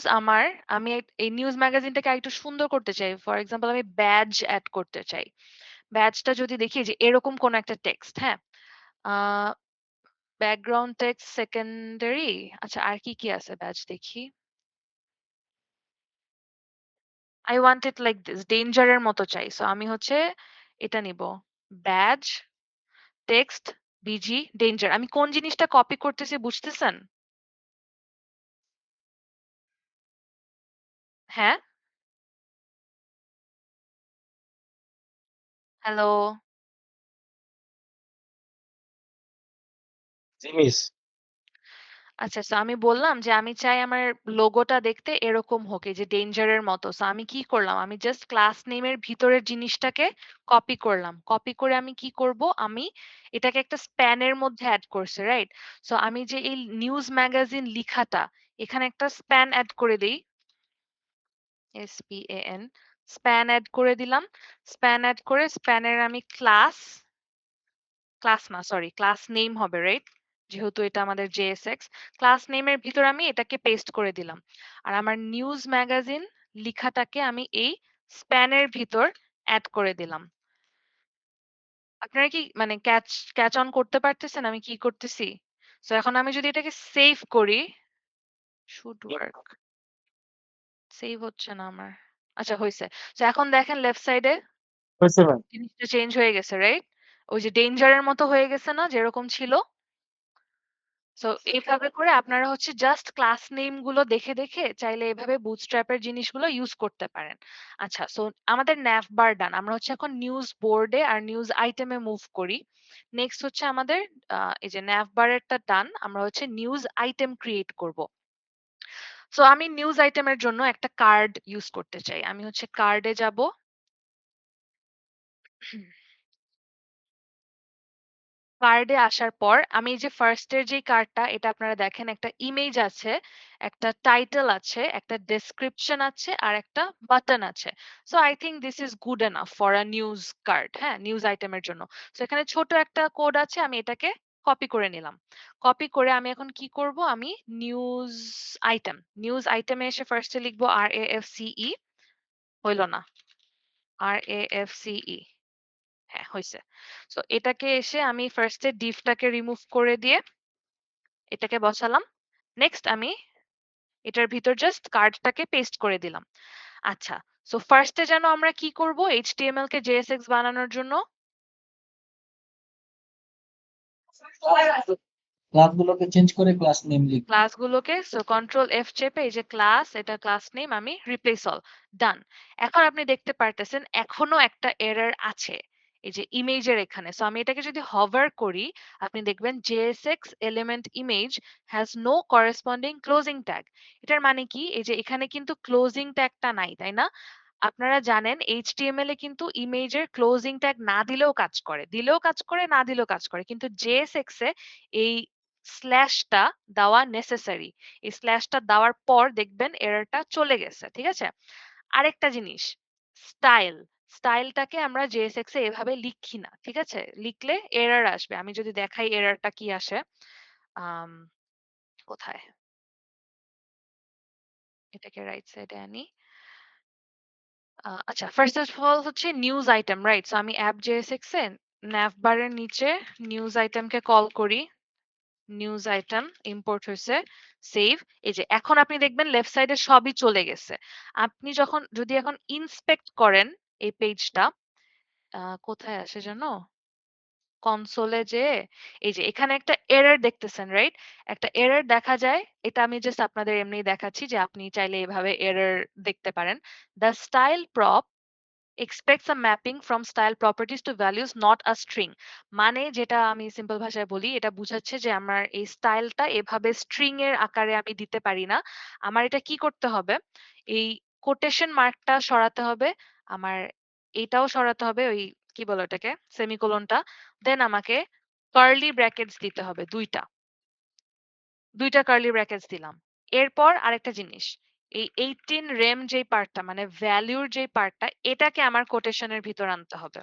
আমি এই নিউজ ম্যাগাজিনটাকে আরেকটু সুন্দর করতে চাই। ফর এক্সাম্পল আমি ব্যাজ এড করতে চাই। ব্যাজটা যদি দেখি যে এরকম কোন একটা টেক্সট, হ্যাঁ? আ ব্যাকগ্রাউন্ড টেক্সট সেকেন্ডারি। আচ্ছা আর কি আছে ব্যাজ দেখি। I want it like this, danger এর মতো চাই। সো আমি হচ্ছে এটা নিব। Badge, text, busy, danger. আমি কোন জিনিসটা কপি করতেছি বুঝতেছেন? হ্যাঁ? হ্যালো? জি মিস। আচ্ছা, সো আমি বললাম যে আমি চাই আমার লোগোটা দেখতে এরকম হোক, এই যে ডেঞ্জার এর মতো। সো আমি কি করলাম? আমি জাস্ট ক্লাস নেমের ভিতরের জিনিসটাকে কপি করলাম। কপি করে আমি কি করব? আমি এটাকে একটা স্প্যান এর মধ্যে এড করছি, রাইট? সো আমি যে এই নিউজ ম্যাগাজিন লিখাটা এখানে একটা স্প্যান এড করে দেই। SPAN স্প্যান এড করে দিলাম। স্প্যান এড করে স্প্যানের আমি ক্লাস না সরি ক্লাস নেম হবে, রাইট? যেহেতু এটা আমাদের JSX ক্লাস নেমের ভিতর আমি এটাকে পেস্ট করে দিলাম। আর আমার নিউজ ম্যাগাজিন লিখাটাকে আমি এই স্প্যানের ভিতর এড করে দিলাম। আপনারা কি মানে ক্যাচ অন করতে পারতেছেন আমি কি করতেছি? সো এখন আমি যদি এটাকে সেভ করি, শুড ওয়ার্ক। সেভ হচ্ছে না আমার। আচ্ছা হইছে। সো এখন দেখেন লেফট সাইডে হয়েছে ম্যাম। জিনিসটা চেঞ্জ হয়ে গেছে, রাইট? ওই যে ডেঞ্জার এর মতো হয়ে গেছে না যেরকম ছিল? সো এইভাবে করে আপনারা হচ্ছে জাস্ট ক্লাস নেম গুলো দেখে দেখে চাইলে এভাবে বুটস্ট্র্যাপ এর জিনিসগুলো ইউজ করতে পারেন। আচ্ছা, সো আমাদের nav বার ডান। আমরা হচ্ছে এখন নিউজ বোর্ডে আর নিউজ আইটেমে মুভ করি। নেক্সট হচ্ছে আমাদের এই যে nav বারেরটা ডান। আমরা হচ্ছে নিউজ আইটেম ক্রিয়েট করব। সো আমি নিউজ আইটেমের জন্য একটা কার্ড ইউজ করতে চাই। আমি হচ্ছে কার্ডে যাব। কার্ডে আসার পর আমি এই যে ফার্স্ট এর যে কার্ডটা এটা আপনারা দেখেন একটা ইমেজ আছে, একটা টাইটেল আছে, একটা ডেসক্রিপশন আছে আর একটা বাটন আছে। So I think this is good enough for a news card, হ্যাঁ, নিউজ আইটেমের জন্য। সো এখানে ছোট একটা কোড আছে, আমি এটাকে কপি করে নিলাম। কপি করে আমি এখন কি করব? আমি নিউজ নিউজ আইটেমে এসে ফার্স্টে লিখবো RAFCE, হইল না, RAFCE, হ্যাঁ হইছে। সো এটাকে এসে আমি ফার্স্ট এ ডিভটাকে রিমুভ করে দিয়ে এটাকে বসালাম। নেক্সট আমি এটার ভিতর জাস্ট কার্ডটাকে পেস্ট করে দিলাম। আচ্ছা, সো ফার্স্ট এ যেন আমরা কি করব? HTML কে JSX বানানোর জন্য ক্লাসগুলোকে চেঞ্জ করে ক্লাস নেম লিখবো। ক্লাসগুলোকে সো কন্ট্রোল F চেপে এই যে ক্লাস, এটা ক্লাস নেম, আমি রিপ্লেস অল, ডান। এখন আপনি দেখতে পারতেছেন এখনো একটা এরর আছে এই যে ইমেজের এখানে। সো আমি এটাকে যদি হভার করি আপনি দেখবেন JSX element image has no corresponding closing tag. এটার মানে কি? এই যে এখানে কিন্তু ক্লোজিং ট্যাগটা নাই, তাই না? আপনারা জানেন HTML এ কিন্তু ইমেজের ক্লোজিং ট্যাগ না দিলেও কাজ করে, দিলেও কাজ করে, না দিলেও কাজ করে। কিন্তু JSX এ এই স্ল্যাশটা দেওয়া নেসেসারি। এই স্ল্যাশটা দেওয়ার পর দেখবেন এররটা চলে গেছে। ঠিক আছে? আরেকটা জিনিস, স্টাইল। স্টাইলটাকে আমরা JSX এ এভাবে লিখি না। ঠিক আছে? লিখলে এরর আসবে। আমি যদি দেখাই এররটা কি আসে। আম কোথায়? এটাকে রাইট সাইডে আনি। আচ্ছা, ফার্স্ট অফ অল হচ্ছে নিউজ আইটেম, রাইট? সো আমি অ্যাপ JSX এ nav বারের নিচে নিউজ আইটেমকে কল করি। নিউজ আইটেম ইম্পোর্ট হইছে, সেভ। এই যে এখন আপনি দেখবেন লেফট সাইডে সবই চলে গেছে। আপনি যখন যদি এখন ইন্সপেক্ট করেন এই পেজটা, কোথায় আসে জানো? কনসোলে যেয়ে এই যে এখানে একটা এরর দেখতেছেন, রাইট? একটা এরর দেখা যায়। এটা আমি জাস্ট আপনাদের এমনি দেখাচ্ছি যে আপনি চাইলে এভাবে এরর দেখতে পারেন। The style prop expects a mapping from style properties to values, not a string. মানে যেটা আমি সিম্পল ভাষায় বলি, এটা বুঝাচ্ছে যে আমার এই স্টাইলটা এভাবে স্ট্রিং এর আকারে আমি দিতে পারি না। আমার এটা কি করতে হবে? এই কোটেশন মার্কটা সরাতে হবে। আমার এটাও সরাতে হবে, ওই কি বলে ওটাকে? সেমিকোলনটা। দেন আমাকে কার্লি ব্র্যাকেটস দিতে হবে ২ টা। ২ টা কার্লি ব্র্যাকেটস দিলাম। এরপর আরেকটা জিনিস, এই 18 রেম যেই পার্টটা মানে ভ্যালুর যেই পার্টটা এটাকে আমার কোটেশনের ভিতর আনতে হবে।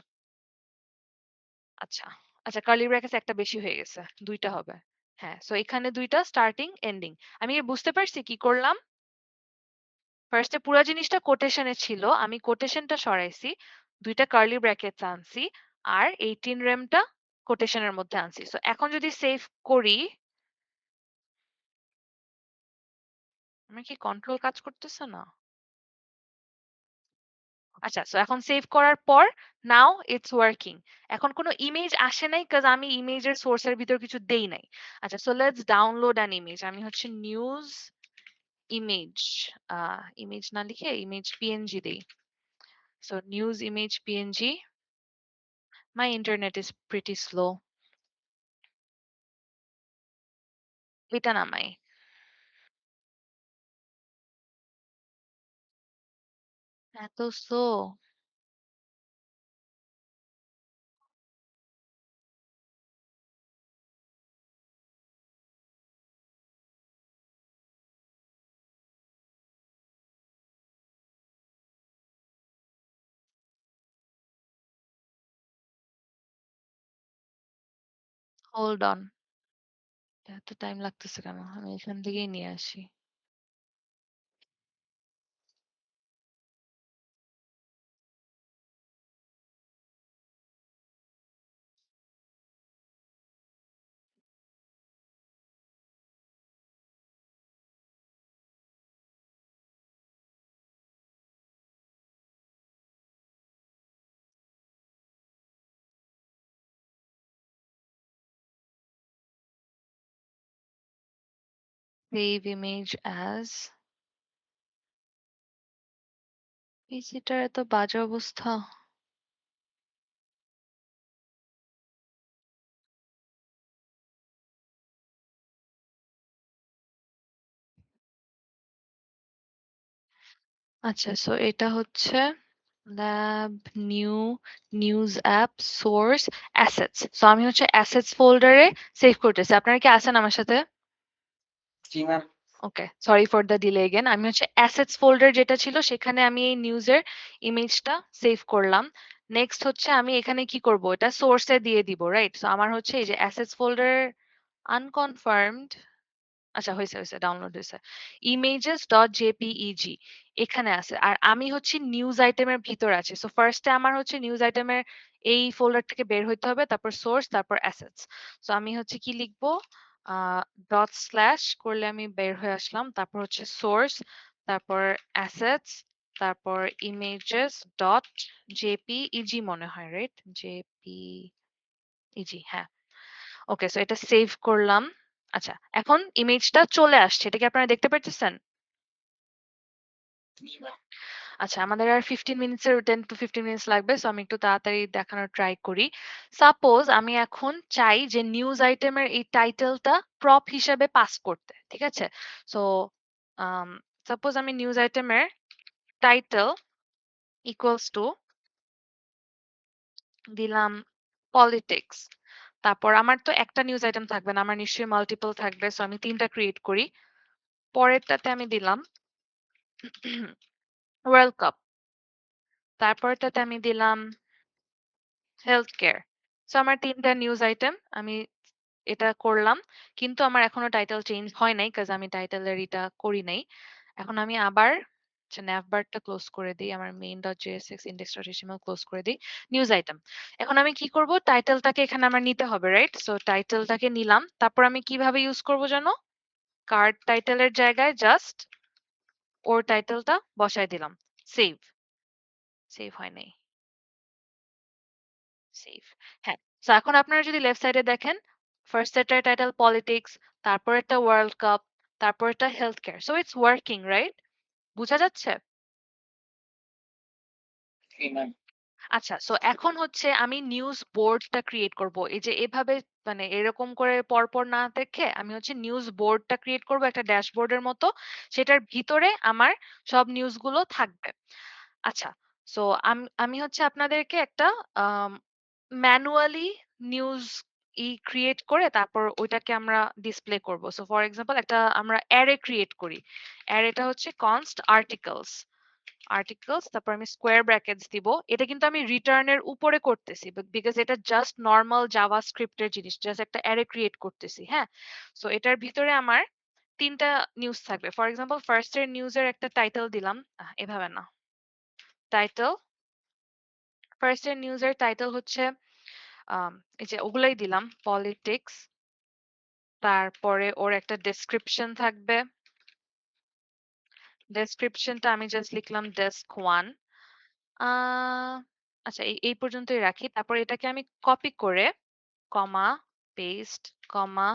আচ্ছা, আচ্ছা কার্লি ব্র্যাকেটস একটা বেশি হয়ে গেছে। ২ টা হবে। হ্যাঁ, সো এখানে ২ টা স্টার্টিং, এন্ডিং। আমি কি বুঝতে পারছি কি করলাম? ফার্স্ট এ পুরা জিনিসটা কোটেশনে ছিল। আমি কোটেশনটা সরাইছি। ২ টা কার্লি ব্র্যাকেটস আনছি। আর 18 রেমটা কোটেশনের মধ্যে আনছি। সো এখন যদি সেভ করি, আমার কি কন্ট্রোল কাজ করতেছে না? আচ্ছা, সো এখন সেভ করার পর নাও ইটস ওয়ার্কিং। এখন কোনো ইমেজ আসে নাই কাজ আমি ইমেজের সোর্সের ভিতর কিছু দেই নাই। আচ্ছা, so let's download an image. আমি হচ্ছে নিউজ ইমেজ, ইমেজ না লিখে ইমেজ পিএনজি দেই। So news image PNG. My internet is pretty slow. এটা নামাই। এত স্লো। Hold on. এত টাইম লাগতেছে কেন? আমি এখান থেকেই নিয়ে আসি। Save image as. পিসিটার এত বাজে অবস্থা। আচ্ছা, সো এটা হচ্ছে lab new news app source assets. So আমি হচ্ছে অ্যাসেটস ফোল্ডারে সেভ করতেছি। আপনারা কি আছেন আমার সাথে? জি ma'am. Okay, sorry for the delay again. আমি হচ্ছে অ্যাসেটস ফোল্ডার যেটা ছিল সেখানে আমি এই নিউজের ইমেজটা সেভ করলাম। নেক্সট হচ্ছে আমি এখানে কি করব? এটা সোর্সে দিয়ে দিব, রাইট? সো আমার হচ্ছে এই যে অ্যাসেটস ফোল্ডার আনকনফার্মড। আচ্ছা, হয়েছে ডাউনলোড হয়েছে। ইমেজেস ডট জেপিইজি এখানে আছে। আর আমি হচ্ছে নিউজ আইটেমের ভিতর আছি। সো ফার্স্টে আমার হচ্ছে নিউজ আইটেমের এই ফোল্ডার থেকে বের হইতে হবে, তারপর সোর্স, তারপর অ্যাসেটস। সো আমি হচ্ছে কি লিখবো? ডট স্ল্যাশ করলে আমি বের হয়ে আসলাম। তারপর হচ্ছে সোর্স, তারপর অ্যাসেটস, তারপর ইমেজেস ডট জেপিইজি মনে হয়, রাইট? জেপিইজি, হ্যাঁ। ওকে, সো এটা সেভ করলাম। আচ্ছা, এখন ইমেজটা চলে আসছে। এটা কি আপনারা দেখতে পারতেছেন? জি ম্যাম। আচ্ছা, আমাদের আর 15 মিনিটসের 10 টু 15 মিনিটস লাগবে। সো আমি একটু তাড়াতাড়ি দেখানোর ট্রাই করি। সাপোজ আমি এখন চাই যে নিউজ আইটেমের এই টাইটেলটা প্রপ হিসেবে পাস করতে। ঠিক আছে? সো আম সাপোজ আমি নিউজ আইটেমের টাইটেল ইকুয়ালস টু দিলাম পলিটিক্স। তারপর আমার তো একটা নিউজ আইটেম থাকবে না। আমার নিশ্চয়ই মাল্টিপল থাকবে। সো আমি ৩ টা ক্রিয়েট করি। পরেরটাতে আমি দিলাম ওয়ার্ল্ড কাপ। তারপরটাতে আমি দিলাম হেলথ কেয়ার। সো আমার ৩ টা নিউজ আইটেম আমি এটা করলাম। কিন্তু আমার এখনো টাইটেল চেঞ্জ হয় নাই। কজ আমি টাইটেলের এটা করি নাই। এখন আমি আবার আচ্ছা, navbarটা ক্লোজ করে দেই। আমার main.jsx index.html ক্লোজ করে দেই। News item. এখন আমি কি করব? টাইটেলটাকে এখানে আমার নিতে হবে, রাইট? সো টাইটেলটাকে নিলাম। তারপর আমি কিভাবে ইউজ করব জানো? কার্ড টাইটেলের জায়গায় জাস্ট ওর টাইটেলটা বসায় দিলাম। সেভ। সেভ হয় নাই। সেভ। হ্যাঁ। সো এখন আপনারা যদি লেফট সাইডে দেখেন, ফার্স্ট এটার টাইটেল পলিটিক্স, তারপর একটা ওয়ার্ল্ড কাপ, তারপর একটা health care. So it's working, right? বুঝা যাচ্ছে? জি ম্যাম। আচ্ছা, সো এখন হচ্ছে আমি নিউজ বোর্ডটা ক্রিয়েট করব। এই যে এভাবে মানে এরকম করে পরপর না দেখে আমি হচ্ছে নিউজ বোর্ডটা ক্রিয়েট করব একটা ড্যাশবোর্ডের মতো। সেটার ভিতরে আমার সব নিউজগুলো থাকবে। আচ্ছা, সো আমি হচ্ছে আপনাদেরকে একটা আম ম্যানুয়ালি নিউজ ক্রিয়েট করে তারপর ওইটাকে আমরা ডিসপ্লে করব। সো ফর এক্সাম্পল একটা আমরা অ্যারে ক্রিয়েট করি। অ্যারেটা হচ্ছে কনস্ট আর্টিকেলস। আর্টিকেলস তারপর আমি স্কোয়ার ব্র্যাকেটস দিব। এটা কিন্তু আমি রিটার্নের উপরে করতেছি বিকজ এটা জাস্ট নরমাল জাভাস্ক্রিপ্টের জিনিস। জাস্ট একটা অ্যারে ক্রিয়েট করতেছি, হ্যাঁ? সো এটার ভিতরে আমার ৩ টা নিউজ থাকবে। ফর এক্সাম্পল ফার্স্ট এর নিউজের একটা টাইটেল দিলাম। এভাবে না। টাইটেল ফার্স্ট এর নিউজের টাইটেল হচ্ছে আম এই যে ওগুলাই দিলাম পলিটিক্স। তারপরে ওর একটা ডেসক্রিপশন থাকবে। ডেসক্রিপশনটা আমি জাস্ট লিখলাম ডেস্ক 1। আ আচ্ছা এই পর্যন্তই রাখি। তারপর এটাকে আমি কপি করে কমা, পেস্ট, কমা,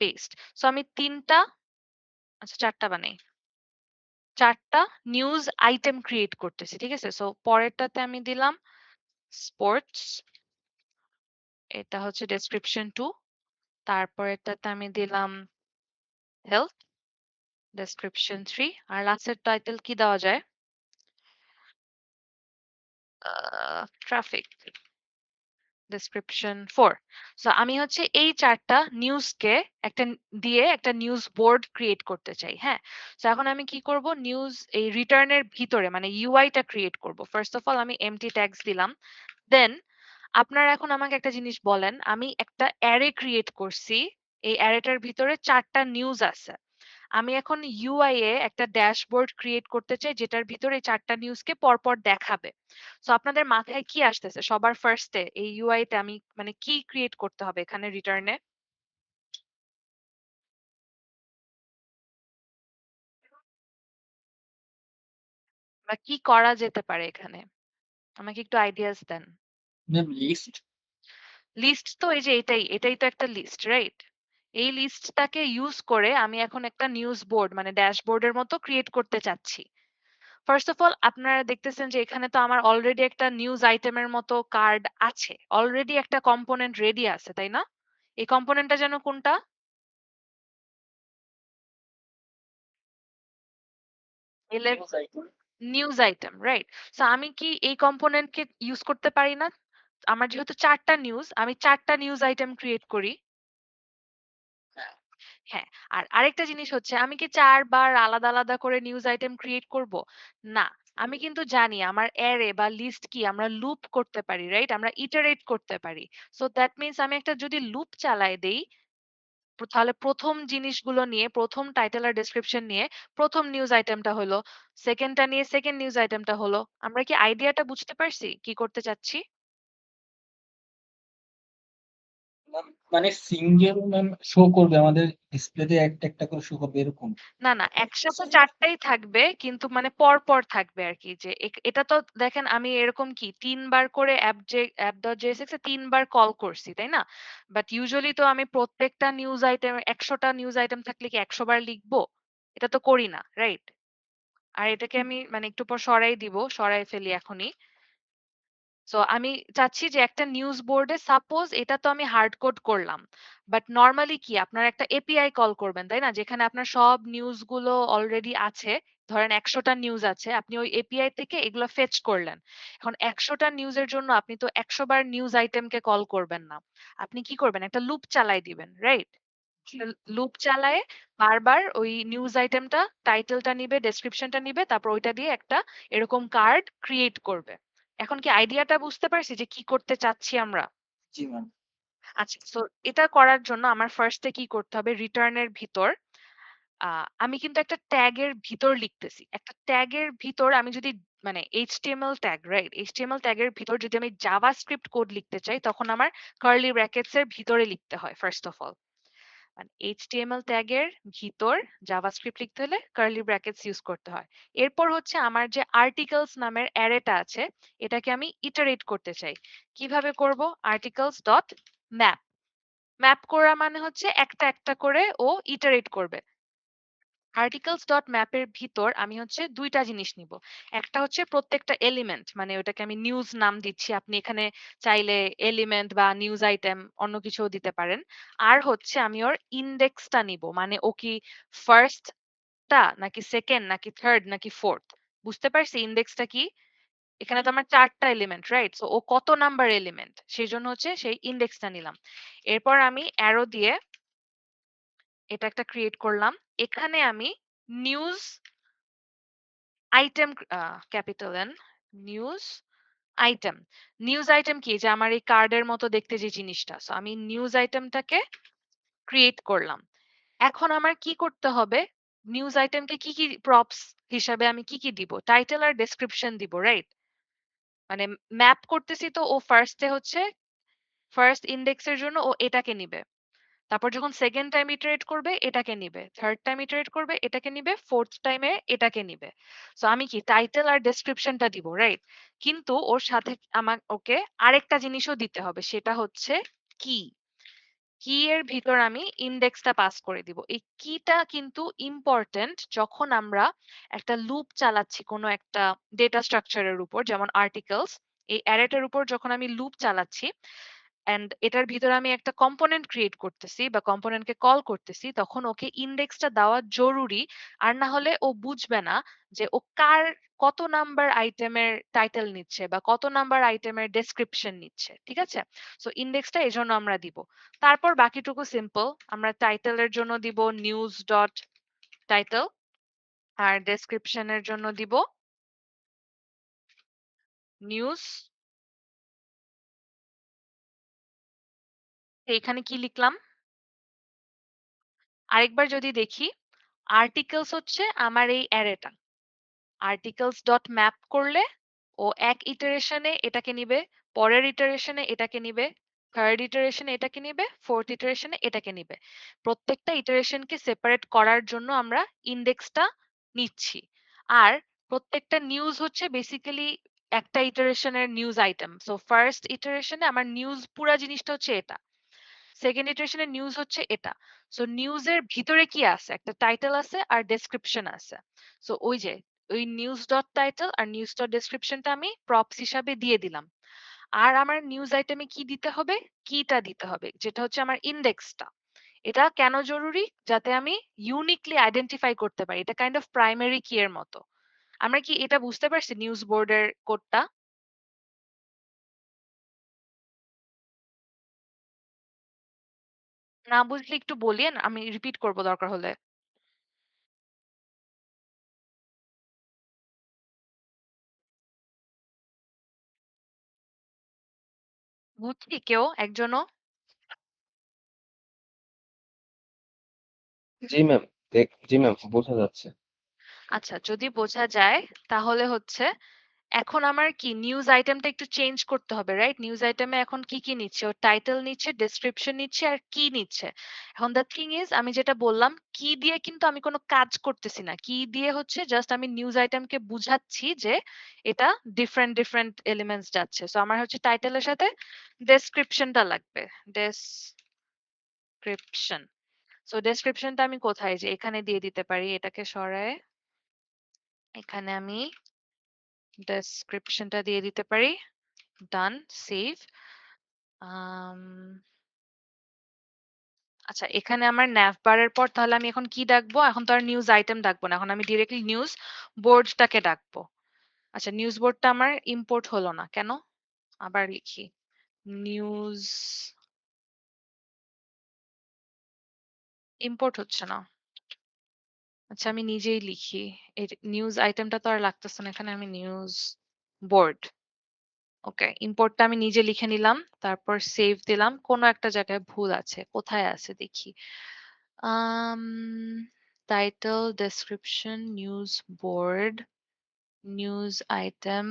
পেস্ট। সো আমি ৩ টা আচ্ছা ৪ টা বানাই। ৪ টা নিউজ আইটেম ক্রিয়েট করতেছি। ঠিক আছে? সো পরেরটাতে আমি দিলাম স্পোর্টস, এটা হচ্ছে ডেসক্রিপশন 2, তারপরেরটাতে আমি দিলাম হেলথ, ডেসক্রিপশন 3, আর লাস্টের টাইটেল কি দেওয়া যায়? Traffic, description 4। সো আমি হচ্ছে এই ৪ টা নিউজকে একটা দিয়ে একটা নিউজ বোর্ড ক্রিয়েট করতে চাই। হ্যাঁ? সো এখন আমি কি করব? নিউজ এই রিটার্ন এর ভিতরে মানে ইউআই টা ক্রিয়েট করব। ফার্স্ট ওএফ অল আমি এম্পটি ট্যাগস দিলাম। দেন আপনারা এখন আমাকে একটা জিনিস বলেন, আমি একটা অ্যারে ক্রিয়েট করছি। এই অ্যারেটার ভিতরে ৪ টা নিউজ আছে। আমি এখন ইউআই এ একটা ড্যাশবোর্ড ক্রিয়েট করতে চাই যেটার ভিতরে এই ৪ টা নিউজকে পরপর দেখাবে। সো আপনাদের মাথায় কি আসতেছে? সবার ফার্স্ট এ এই ইউআই তে আমি মানে কি ক্রিয়েট করতে হবে এখানে রিটার্ন এ? বা কি করা যেতে পারে এখানে? আমাকে একটু আইডিয়াস দেন। Ma'am list. লিস্ট তো এই যে এটাই তো একটা লিস্ট, রাইট? এই লিস্টটাকে ইউজ করে আমি এখন একটা নিউজ বোর্ড মানে ড্যাশবোর্ডের মতো ক্রিয়েট করতে চাচ্ছি। ফার্স্ট অফ অল আপনারা দেখতেছেন যে এখানে তো আমার অলরেডি একটা নিউজ আইটেমের মতো কার্ড আছে। অলরেডি একটা কম্পোনেন্ট রেডি আছে, তাই না? এই কম্পোনেন্টটা যেন কোনটা? এলে নিউজ আইটেম, রাইট? সো আমি কি এই কম্পোনেন্টকে ইউজ করতে পারি না? আমার যেহেতু ৪ টা নিউজ, আমি ৪ টা নিউজ আইটেম ক্রিয়েট করি। হ্যাঁ, আর আরেকটা জিনিস হচ্ছে আমি কি ৪ বার আলাদা করে নিউজ আইটেম ক্রিয়েট করব? না। আমি কিন্তু জানি আমার অ্যারে বা লিস্ট কি আমরা লুপ করতে পারি, রাইট? আমরা ইটারেট করতে পারি। সো দ্যাট মিনস আমি একটা যদি লুপ চালায় দেই, তাহলে ১ম জিনিসগুলো নিয়ে ১ম টাইটেল আর ডেসক্রিপশন নিয়ে ১ম নিউজ আইটেমটা হলো, 2nd টা নিয়ে 2nd নিউজ আইটেমটা হলো। আমরা কি আইডিয়াটা বুঝতে পারছি? কি করতে চাচ্ছি? মানে সিঙ্গেল ম্যাম শো করবে আমাদের ডিসপ্লেতে একটা একটা করে শো করবে এরকম। না, একসাথে ৪ টাই থাকবে কিন্তু মানে পরপর থাকবে আরকি যে এটা তো দেখেন আমি এরকম কি ৩ বার করে app.jsx এ ৩ বার কল করছি, তাই না? বাট ইউজুয়ালি তো আমি প্রত্যেকটা নিউজ আইটেম ১০০ টা নিউজ আইটেম থাকলে কি ১০০ বার লিখবো? এটা তো করি না, রাইট? আর এটাকে আমি মানে একটু পর সরাই দিব, সরাই ফেলি এখনই। সো আমি চাচ্ছি যে একটা নিউজ বোর্ডে সাপোজ এটা তো আমি হার্ড কোড করলাম। বাট নরমালি কি আপনারা একটা এপিআই কল করবেন, তাই না? যেখানে আপনার সব নিউজ গুলো অলরেডি আছে। ধরেন ১০০ টা নিউজ আছে। আপনি ওই এপিআই থেকে এগুলো ফেচ করলেন। এখন ১০০ টা নিউজের জন্য আপনি তো ১০০ বার নিউজ আইটেমকে কল করবেন না। আপনি কি করবেন? একটা লুপ চালায় দিবেন, রাইট? লুপ চালায়ে বারবার ওই নিউজ আইটেমটা টাইটেলটা নিবে, ডেসক্রিপশনটা নিবে, তারপর ওইটা দিয়ে একটা এরকম কার্ড ক্রিয়েট করবে। এখন কি আইডিয়াটা বুঝতে পারছি যে কি করতে চাচ্ছি আমরা? জি ম্যাম। আচ্ছা, সো এটা করার জন্য আমার ফার্স্ট এ কি করতে হবে? রিটার্ন এর ভিতর আ আমি কিন্তু একটা ট্যাগ এর ভিতর লিখতেছি। একটা ট্যাগ এর ভিতর আমি যদি মানে HTML tag, right? HTML tag এর ভিতর যদি আমি জাভাস্ক্রিপ্ট কোড লিখতে চাই তখন আমার কার্লি ব্র্যাকেটস এর ভিতরে লিখতে হয় ফার্স্ট ওফ অল। মানে HTML ট্যাগের ভিতর জাভাস্ক্রিপ্ট লিখতে হলে কার্লি ব্র্যাকেটস ইউজ করতে হয়। এরপর হচ্ছে আমার যে আর্টিকেলস নামের অ্যারেটা আছে এটাকে আমি ইটারেট করতে চাই। কিভাবে করব? Articles dot map. ম্যাপ করা মানে হচ্ছে একটা করে ও ইটারেট করবে। আর্টিকেলস ডট ম্যাপ এর ভিতর আমি হচ্ছে ২ টা জিনিস নিব। একটা হচ্ছে প্রত্যেকটা এলিমেন্ট মানে ওটাকে আমি নিউজ নাম দিচ্ছি। আপনি এখানে চাইলে এলিমেন্ট বা নিউজ আইটেম অন্য কিছুও দিতে পারেন। আর হচ্ছে আমি ওর ইনডেক্সটা নিব। মানে ও কি ফার্স্ট টা নাকি 2nd নাকি 3rd নাকি 4th বুঝতে পারছি ইনডেক্সটা কি? এখানে তো আমার ৪ টা এলিমেন্ট, রাইট? সো ও কত নাম্বার এলিমেন্ট সেজন্য হচ্ছে সেই ইনডেক্সটা নিলাম। এরপর আমি অ্যারো দিয়ে এটা একটা ক্রিয়েট করলাম। এখানে আমি news item capital N news item. News item কি? যে আমার এই কার্ডের মতো দেখতে যে জিনিসটা। সো আমি নিউজ আইটেমটাকে ক্রিয়েট করলাম। এখন আমার কি করতে হবে? নিউজ আইটেমকে কি প্রপস হিসাবে আমি কি দিব? টাইটেল আর ডেসক্রিপশন দিব, রাইট? মানে ম্যাপ করতেছি তো ও ফার্স্ট এ হচ্ছে ফার্স্ট ইনডেক্স এর জন্য ও এটাকে নিবে। তারপর যখন সেকেন্ড টাইম ইটারেট করবে এটাকে নিবে, থার্ড টাইম ইটারেট করবে এটাকে নিবে, ফোর্থ টাইমে এটাকে নিবে। সো আমি কি টাইটেল আর ডেসক্রিপশনটা দিব, রাইট? কিন্তু ওর সাথে আমার ওকে আরেকটা জিনিসও দিতে হবে, সেটা হচ্ছে কি। কি এর ভিতর আমি ইন্ডেক্সটা পাস করে দিব। এই কিটা কিন্তু ইম্পর্টেন্ট যখন আমরা একটা লুপ চালাচ্ছি কোনো একটা ডেটা স্ট্রাকচারের উপর, যেমন আর্টিকেলস। এই অ্যারেটার উপর যখন আমি লুপ চালাচ্ছি এন্ড এটার ভিতরে আমি একটা কম্পোনেন্ট ক্রিয়েট করতেছি বা কম্পোনেন্টকে কল করতেছি, তখন ওকে ইন্ডেক্সটা দেওয়া জরুরি। আর না হলে ও বুঝবে না যে ও কত নাম্বার আইটেমের টাইটেল নিচ্ছে বা কত নাম্বার আইটেমের ডেসক্রিপশন নিচ্ছে, ঠিক আছে? সো ইন্ডেক্সটা এই জন্য আমরা দিব। তারপর বাকিটুকু সিম্পল, আমরা টাইটেলের জন্য দিব নিউজ ডট টাইটেল, আর ডেসক্রিপশনের জন্য দিব নিউজ। এখানে কি লিখলাম আরেকবার যদি দেখি, আর্টিকেলস হচ্ছে আমার এই অ্যারেটা। আর্টিকেলস ডট ম্যাপ করলে ও এক ইটারেশনে এটাকে নিবে, পরের ইটারেশনে এটাকে নিবে, থার্ড ইটারেশনে এটাকে নিবে, ফোর্থ ইটারেশনে এটাকে নিবে। প্রত্যেকটা ইটারেশনকে সেপারেট করার জন্য আমরা ইন্ডেক্সটা নিচ্ছি। আর প্রত্যেকটা নিউজ হচ্ছে বেসিক্যালি একটা ইটারেশনের নিউজ আইটেম। সো ফার্স্ট ইটারেশনে আমার নিউজ পুরা জিনিসটা হচ্ছে এটা, সেকেন্ড ইটারেশনের নিউজ হচ্ছে এটা। সো নিউজের ভিতরে কি আছে, একটা টাইটেল আছে আর ডেসক্রিপশন আছে। সো ওই যে ওই নিউজ ডট টাইটেল আর নিউজ ডট ডেসক্রিপশনটা আমি প্রপস হিসাবে দিয়ে দিলাম। আর আমার নিউজ আইটেমে কি দিতে হবে, কিটা দিতে হবে, যেটা হচ্ছে আমার ইন্ডেক্সটা। এটা কেন জরুরি, যাতে আমি ইউনিকলি আইডেন্টিফাই করতে পারি। এটা কাইন্ড অফ প্রাইমারি কি এর মতো। আমরা কি এটা বুঝতে পারছি নিউজ বোর্ডের কোডটা? না বুঝলে একটু বলিয়েন, আমি রিপিট করব দরকার হলে। বুঝছি কেউ একজনও? জি ম্যাম বোঝা যাচ্ছে। আচ্ছা, যদি বোঝা যায় তাহলে হচ্ছে এখন আমার কি নিউজ আইটেমটা একটু চেঞ্জ করতে হবে, রাইট? নিউজ আইটেমে এখন কি কি নিচ্ছে, ও টাইটেল নিচ্ছে, ডেসক্রিপশন নিচ্ছে আর কি নিচ্ছে। এখন দ্য থিং ইজ, আমি যেটা বললাম কি দিয়ে কিন্তু আমি কোনো কাজ করতেছি না। কি দিয়ে হচ্ছে জাস্ট আমি নিউজ আইটেমকে বুঝাচ্ছি যে এটা ডিফারেন্ট ডিফারেন্ট এলিমেন্টস যাচ্ছে। সো আমার হচ্ছে টাইটেলের সাথে ডেসক্রিপশনটা লাগবে, ডেসক্রিপশন। সো ডেসক্রিপশনটা আমি কোথায়, যে এখানে দিয়ে দিতে পারি, এটাকে সরায় এখানে আমি ডেসক্রিপশনটা দিয়ে দিতে পারি। ডান, সেভ। আচ্ছা, এখানে আমার nav bar এর পর তাহলে আমি এখন কি ডাকবো? এখন তো আর নিউজ আইটেম ডাকবো না, এখন আমি ডিরেক্টলি নিউজ বোর্ডটাকে ডাকবো। আচ্ছা, নিউজ বোর্ডটা আমার ইম্পোর্ট হলো না কেন? আবার লিখি, নিউজ ইম্পোর্ট হচ্ছে না। আচ্ছা, আমি নিজেই লিখি। এই নিউজ আইটেমটা তো আর লাগতেছে না এখানে, আমি নিউজ বোর্ড। ওকে, ইম্পোর্টটা আমি নিজে লিখে নিলাম, তারপর সেভ দিলাম। কোনো একটা জায়গায় ভুল আছে, কোথায় আছে দেখি। Um title, description, news board, news item,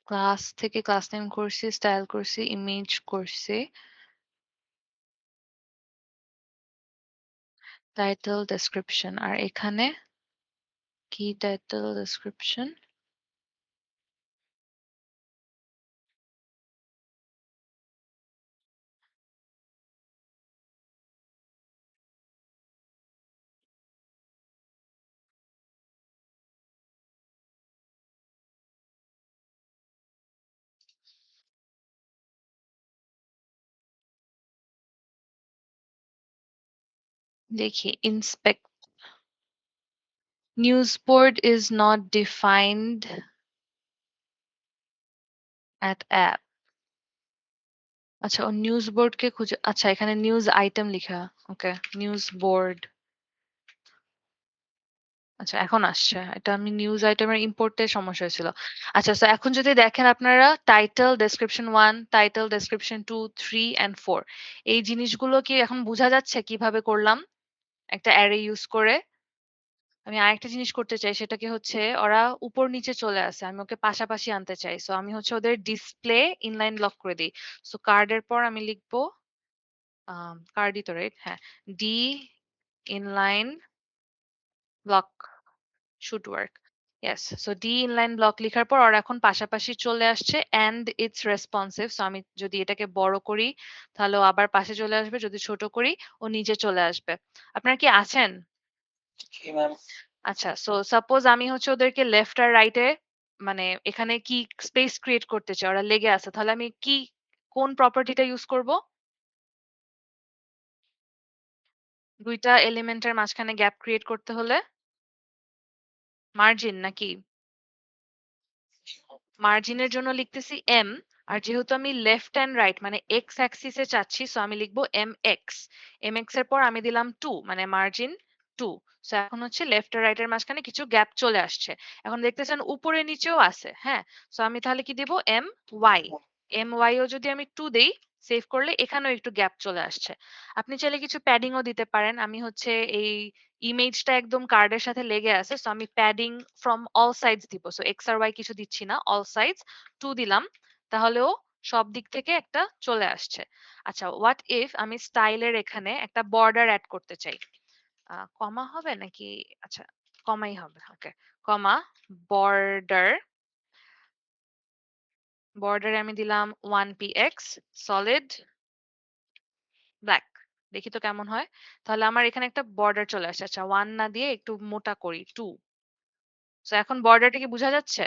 class থেকে ক্লাস নেম করছি, স্টাইল করছি, ইমেজ করছি, টাইটেল, ডেসক্রিপশন। আর এখানে কি টাইটেল, ডেসক্রিপশন? দেখি, inspect. News board is not defined at app. আচ্ছা, ও নিউজ বোর্ডকে খুঁজে, আচ্ছা এখানে নিউজ আইটেম লিখা। ওকে, নিউজ বোর্ড। আচ্ছা, এখন আসছে। এটা আমি নিউজ আইটেমের ইম্পোর্টের সমস্যা হয়েছিল। আচ্ছা, সো এখন যদি দেখেন আপনারা, title, description 1, title, description 2, 3 and 4, এই জিনিসগুলো কি এখন বোঝা যাচ্ছে কিভাবে করলাম একটা অ্যারে ইউজ করে? আমি আরেকটা জিনিস করতে চাই সেটা কি হচ্ছে ওরা উপর নিচে চলে আসে। আমি ওকে পাশাপাশি আনতে চাই। সো আমি হচ্ছে ওদের ডিসপ্লে ইনলাইন লক করে দেই। সো কার্ডের পর আমি লিখবো কার্ডই তো রাইট? হ্যাঁ। D inline block should work. Yes. So D inline block লিখার পর ওরা এখন পাশাপাশি চলে আসছে and it's responsive. So আমি যদি এটাকে বড় করি তাহলে ও আবার পাশে চলে আসবে। যদি ছোট করি ও নিচে চলে আসবে। আপনারা কি আছেন? জি ম্যাম। আচ্ছা। সো সাপোজ আমি হচ্ছে ওদেরকে লেফট আর রাইট এ মানে এখানে কি স্পেস ক্রিয়েট করতে চাই। ওরা লেগে আছে। তাহলে আমি কোন প্রপার্টিটা ইউজ করব? ২ টা এলিমেন্টের মাঝখানে গ্যাপ ক্রিয়েট করতে হলে মার্জিন নাকি? মার্জিনের জন্য লিখতেছি এম আর যেহেতু আমি লেফট অ্যান্ড রাইট মানে এক্স অ্যাক্সিসে চাচ্ছি সো আমি লিখবো এম এক্স এর পর আমি দিলাম 2 মানে মার্জিন 2 সো এখন হচ্ছে লেফট আর রাইট এর মাঝখানে কিছু গ্যাপ চলে আসছে এখন দেখতেছেন উপরে নিচেও আছে হ্যাঁ সো আমি তাহলে কি দেব ওয়াই ও যদি আমি 2 দেই সেভ করলে এখানেও একটু গ্যাপ চলে আসছে আপনি চাইলে কিছু প্যাডিং ও দিতে পারেন আমি হচ্ছে এই ইমেজটা একদম কার্ডের সাথে লেগে আছে সো আমি প্যাডিং ফ্রম অল সাইডস দিব সো এক্স আর ওয়াই কিছু দিচ্ছি না অল সাইডস 2 দিলাম তাহলেও সব দিক থেকে একটা চলে আসছে আচ্ছা হোয়াট ইফ আমি স্টাইলের এখানে একটা বর্ডার অ্যাড করতে চাই কমা হবে নাকি আচ্ছা কমাই হবে ওকে কমা বর্ডার বর্ডারে আমি দিলাম 1px সলিড ব্ল্যাক দেখি তো কেমন হয় তাহলে আমার এখানে একটা বর্ডার চলে আসছে আচ্ছা 1 না দিয়ে একটু মোটা করি 2 সো এখন বর্ডারটা কি বোঝা যাচ্ছে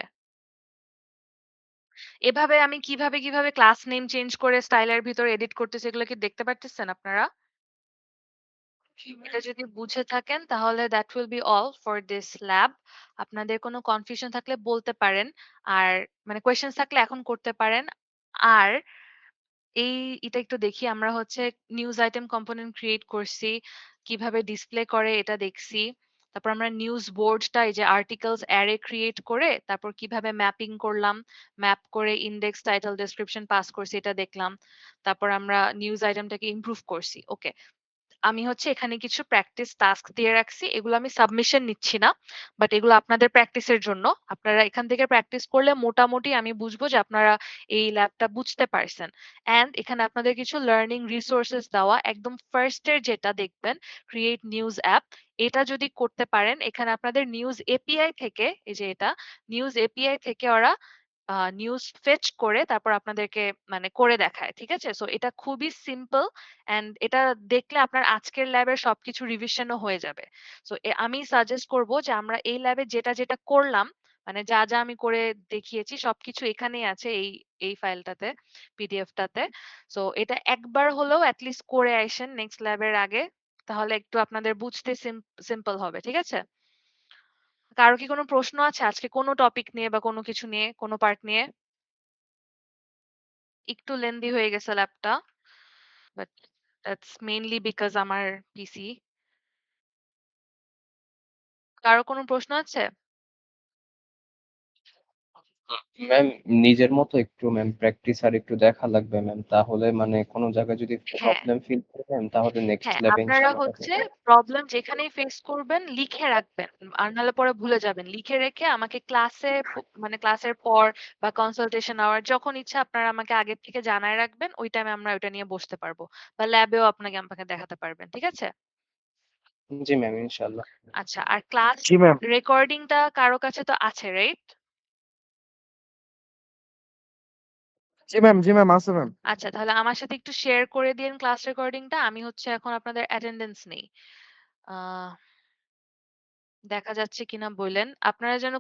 এভাবে আমি কিভাবে ক্লাস নেম চেঞ্জ করে স্টাইলের ভিতর এডিট করতেছি এগুলো কি দেখতে পারতেছেন আপনারা জি ম্যাম। এটা যদি বুঝে থাকেন তাহলে that will be all for this lab আপনাদের কোনো কনফিউশন থাকলে বলতে পারেন আর মানে কোয়েশ্চেন্স থাকলে এখন করতে পারেন আর এই এটা একটু দেখি আমরা হচ্ছে নিউজ আইটেম কম্পোনেন্ট ক্রিয়েট করছি কিভাবে ডিসপ্লে করে এটা দেখছি তারপর আমরা নিউজ বোর্ডটা এই যে আর্টিকেলস অ্যারে ক্রিয়েট করে তারপর কিভাবে ম্যাপিং করলাম ম্যাপ করে ইন্ডেক্স টাইটেল ডেসক্রিপশন পাস করছি এটা দেখলাম তারপর আমরা নিউজ আইটেমটাকে ইমপ্রুভ করছি ওকে আমি হচ্ছে এখানে কিছু প্র্যাকটিস টাস্ক দিয়ে রাখছি। এগুলো আমি সাবমিশন নিচ্ছি না। বাট এগুলো আপনাদের প্র্যাকটিসের জন্য। আপনারা এখান থেকে প্র্যাকটিস করলে মোটামুটি আমি বুঝবো যে আপনারা এই ল্যাবটা বুঝতে পারছেন। অ্যান্ড এখানে আপনাদের কিছু লার্নিং রিসোর্সেস দেওয়া। একদম ফার্স্ট এর যেটা দেখবেন ক্রিয়েট নিউজ অ্যাপ। এটা যদি করতে পারেন এখানে আপনাদের নিউজ এপিআই থেকে এই যে এটা নিউজ এপিআই থেকে ওরা নিউজ ফেচ করে তারপর আপনাদেরকে মানে করে দেখায়। ঠিক আছে? সো এটা খুবই সিম্পল অ্যান্ড এটা দেখলে আপনার আজকের ল্যাবের সবকিছু রিভিশনও হয়ে যাবে। সো আমি সাজেস্ট করব যে আমরা এই ল্যাবে যেটা করলাম মানে যা আমি করে দেখিয়েছি সবকিছু এখানেই আছে এই ফাইলটাতে পিডিএফটাতে। সো এটা একবার হলেও এট লিস্ট করে আইসেন নেক্সট ল্যাবের আগে। তাহলে একটু আপনাদের বুঝতে সিম্পল হবে। ঠিক আছে? কারো কি কোনো প্রশ্ন আছে আজকে কোনো টপিক নিয়ে বা কোনো কিছু নিয়ে, কোনো পার্ট নিয়ে? একটু লেন্দি হয়ে গেছে ল্যাবটা। বাট দ্যাটস মেইনলি বিকজ আমার পিসি। কারো কোনো প্রশ্ন আছে? ম্যাম নিজের মতো একটু ম্যাম প্র্যাকটিস আর একটু দেখা লাগবে ম্যাম তাহলে মানে কোনো জায়গায় যদি হ্যাঁ, প্রবলেম ফিল করি ম্যাম তাহলে নেক্সট হ্যাঁ, ল্যাবে আপনারা ইনশাল্লাহ দেখা হচ্ছে যাবে। প্রবলেম যেখানেই ফেস করবেন লিখে রাখবেন। আর নাহলে পরে ভুলে যাবেন। লিখে রেখে আমাকে ক্লাসে মানে ক্লাসের পর বা কনসালটেশন আওয়ার যখন ইচ্ছা আপনারা আমাকে আগের থেকে জানায় রাখবেন। ওই টাইমে আমরা ওইটা নিয়ে বসতে পারবো। বা ল্যাবেও আমাকে দেখাতে পারবেন। ঠিক আছে? জি ম্যাম ইনশাল্লাহ। আচ্ছা, আর ক্লাস জি ম্যাম। রেকর্ডিংটা কারো কাছে তো আছে, রাইট? জি ম্যাম আছে ম্যাম। আচ্ছা, তাহলে আমার সাথে একটু শেয়ার করে দিয়েন ক্লাস রেকর্ডিংটা। আমি হচ্ছে এখন আপনাদের অ্যাটেন্ডেন্স নেই। আ দেখা যাচ্ছে কিনা বইলেন। আপনারা যেন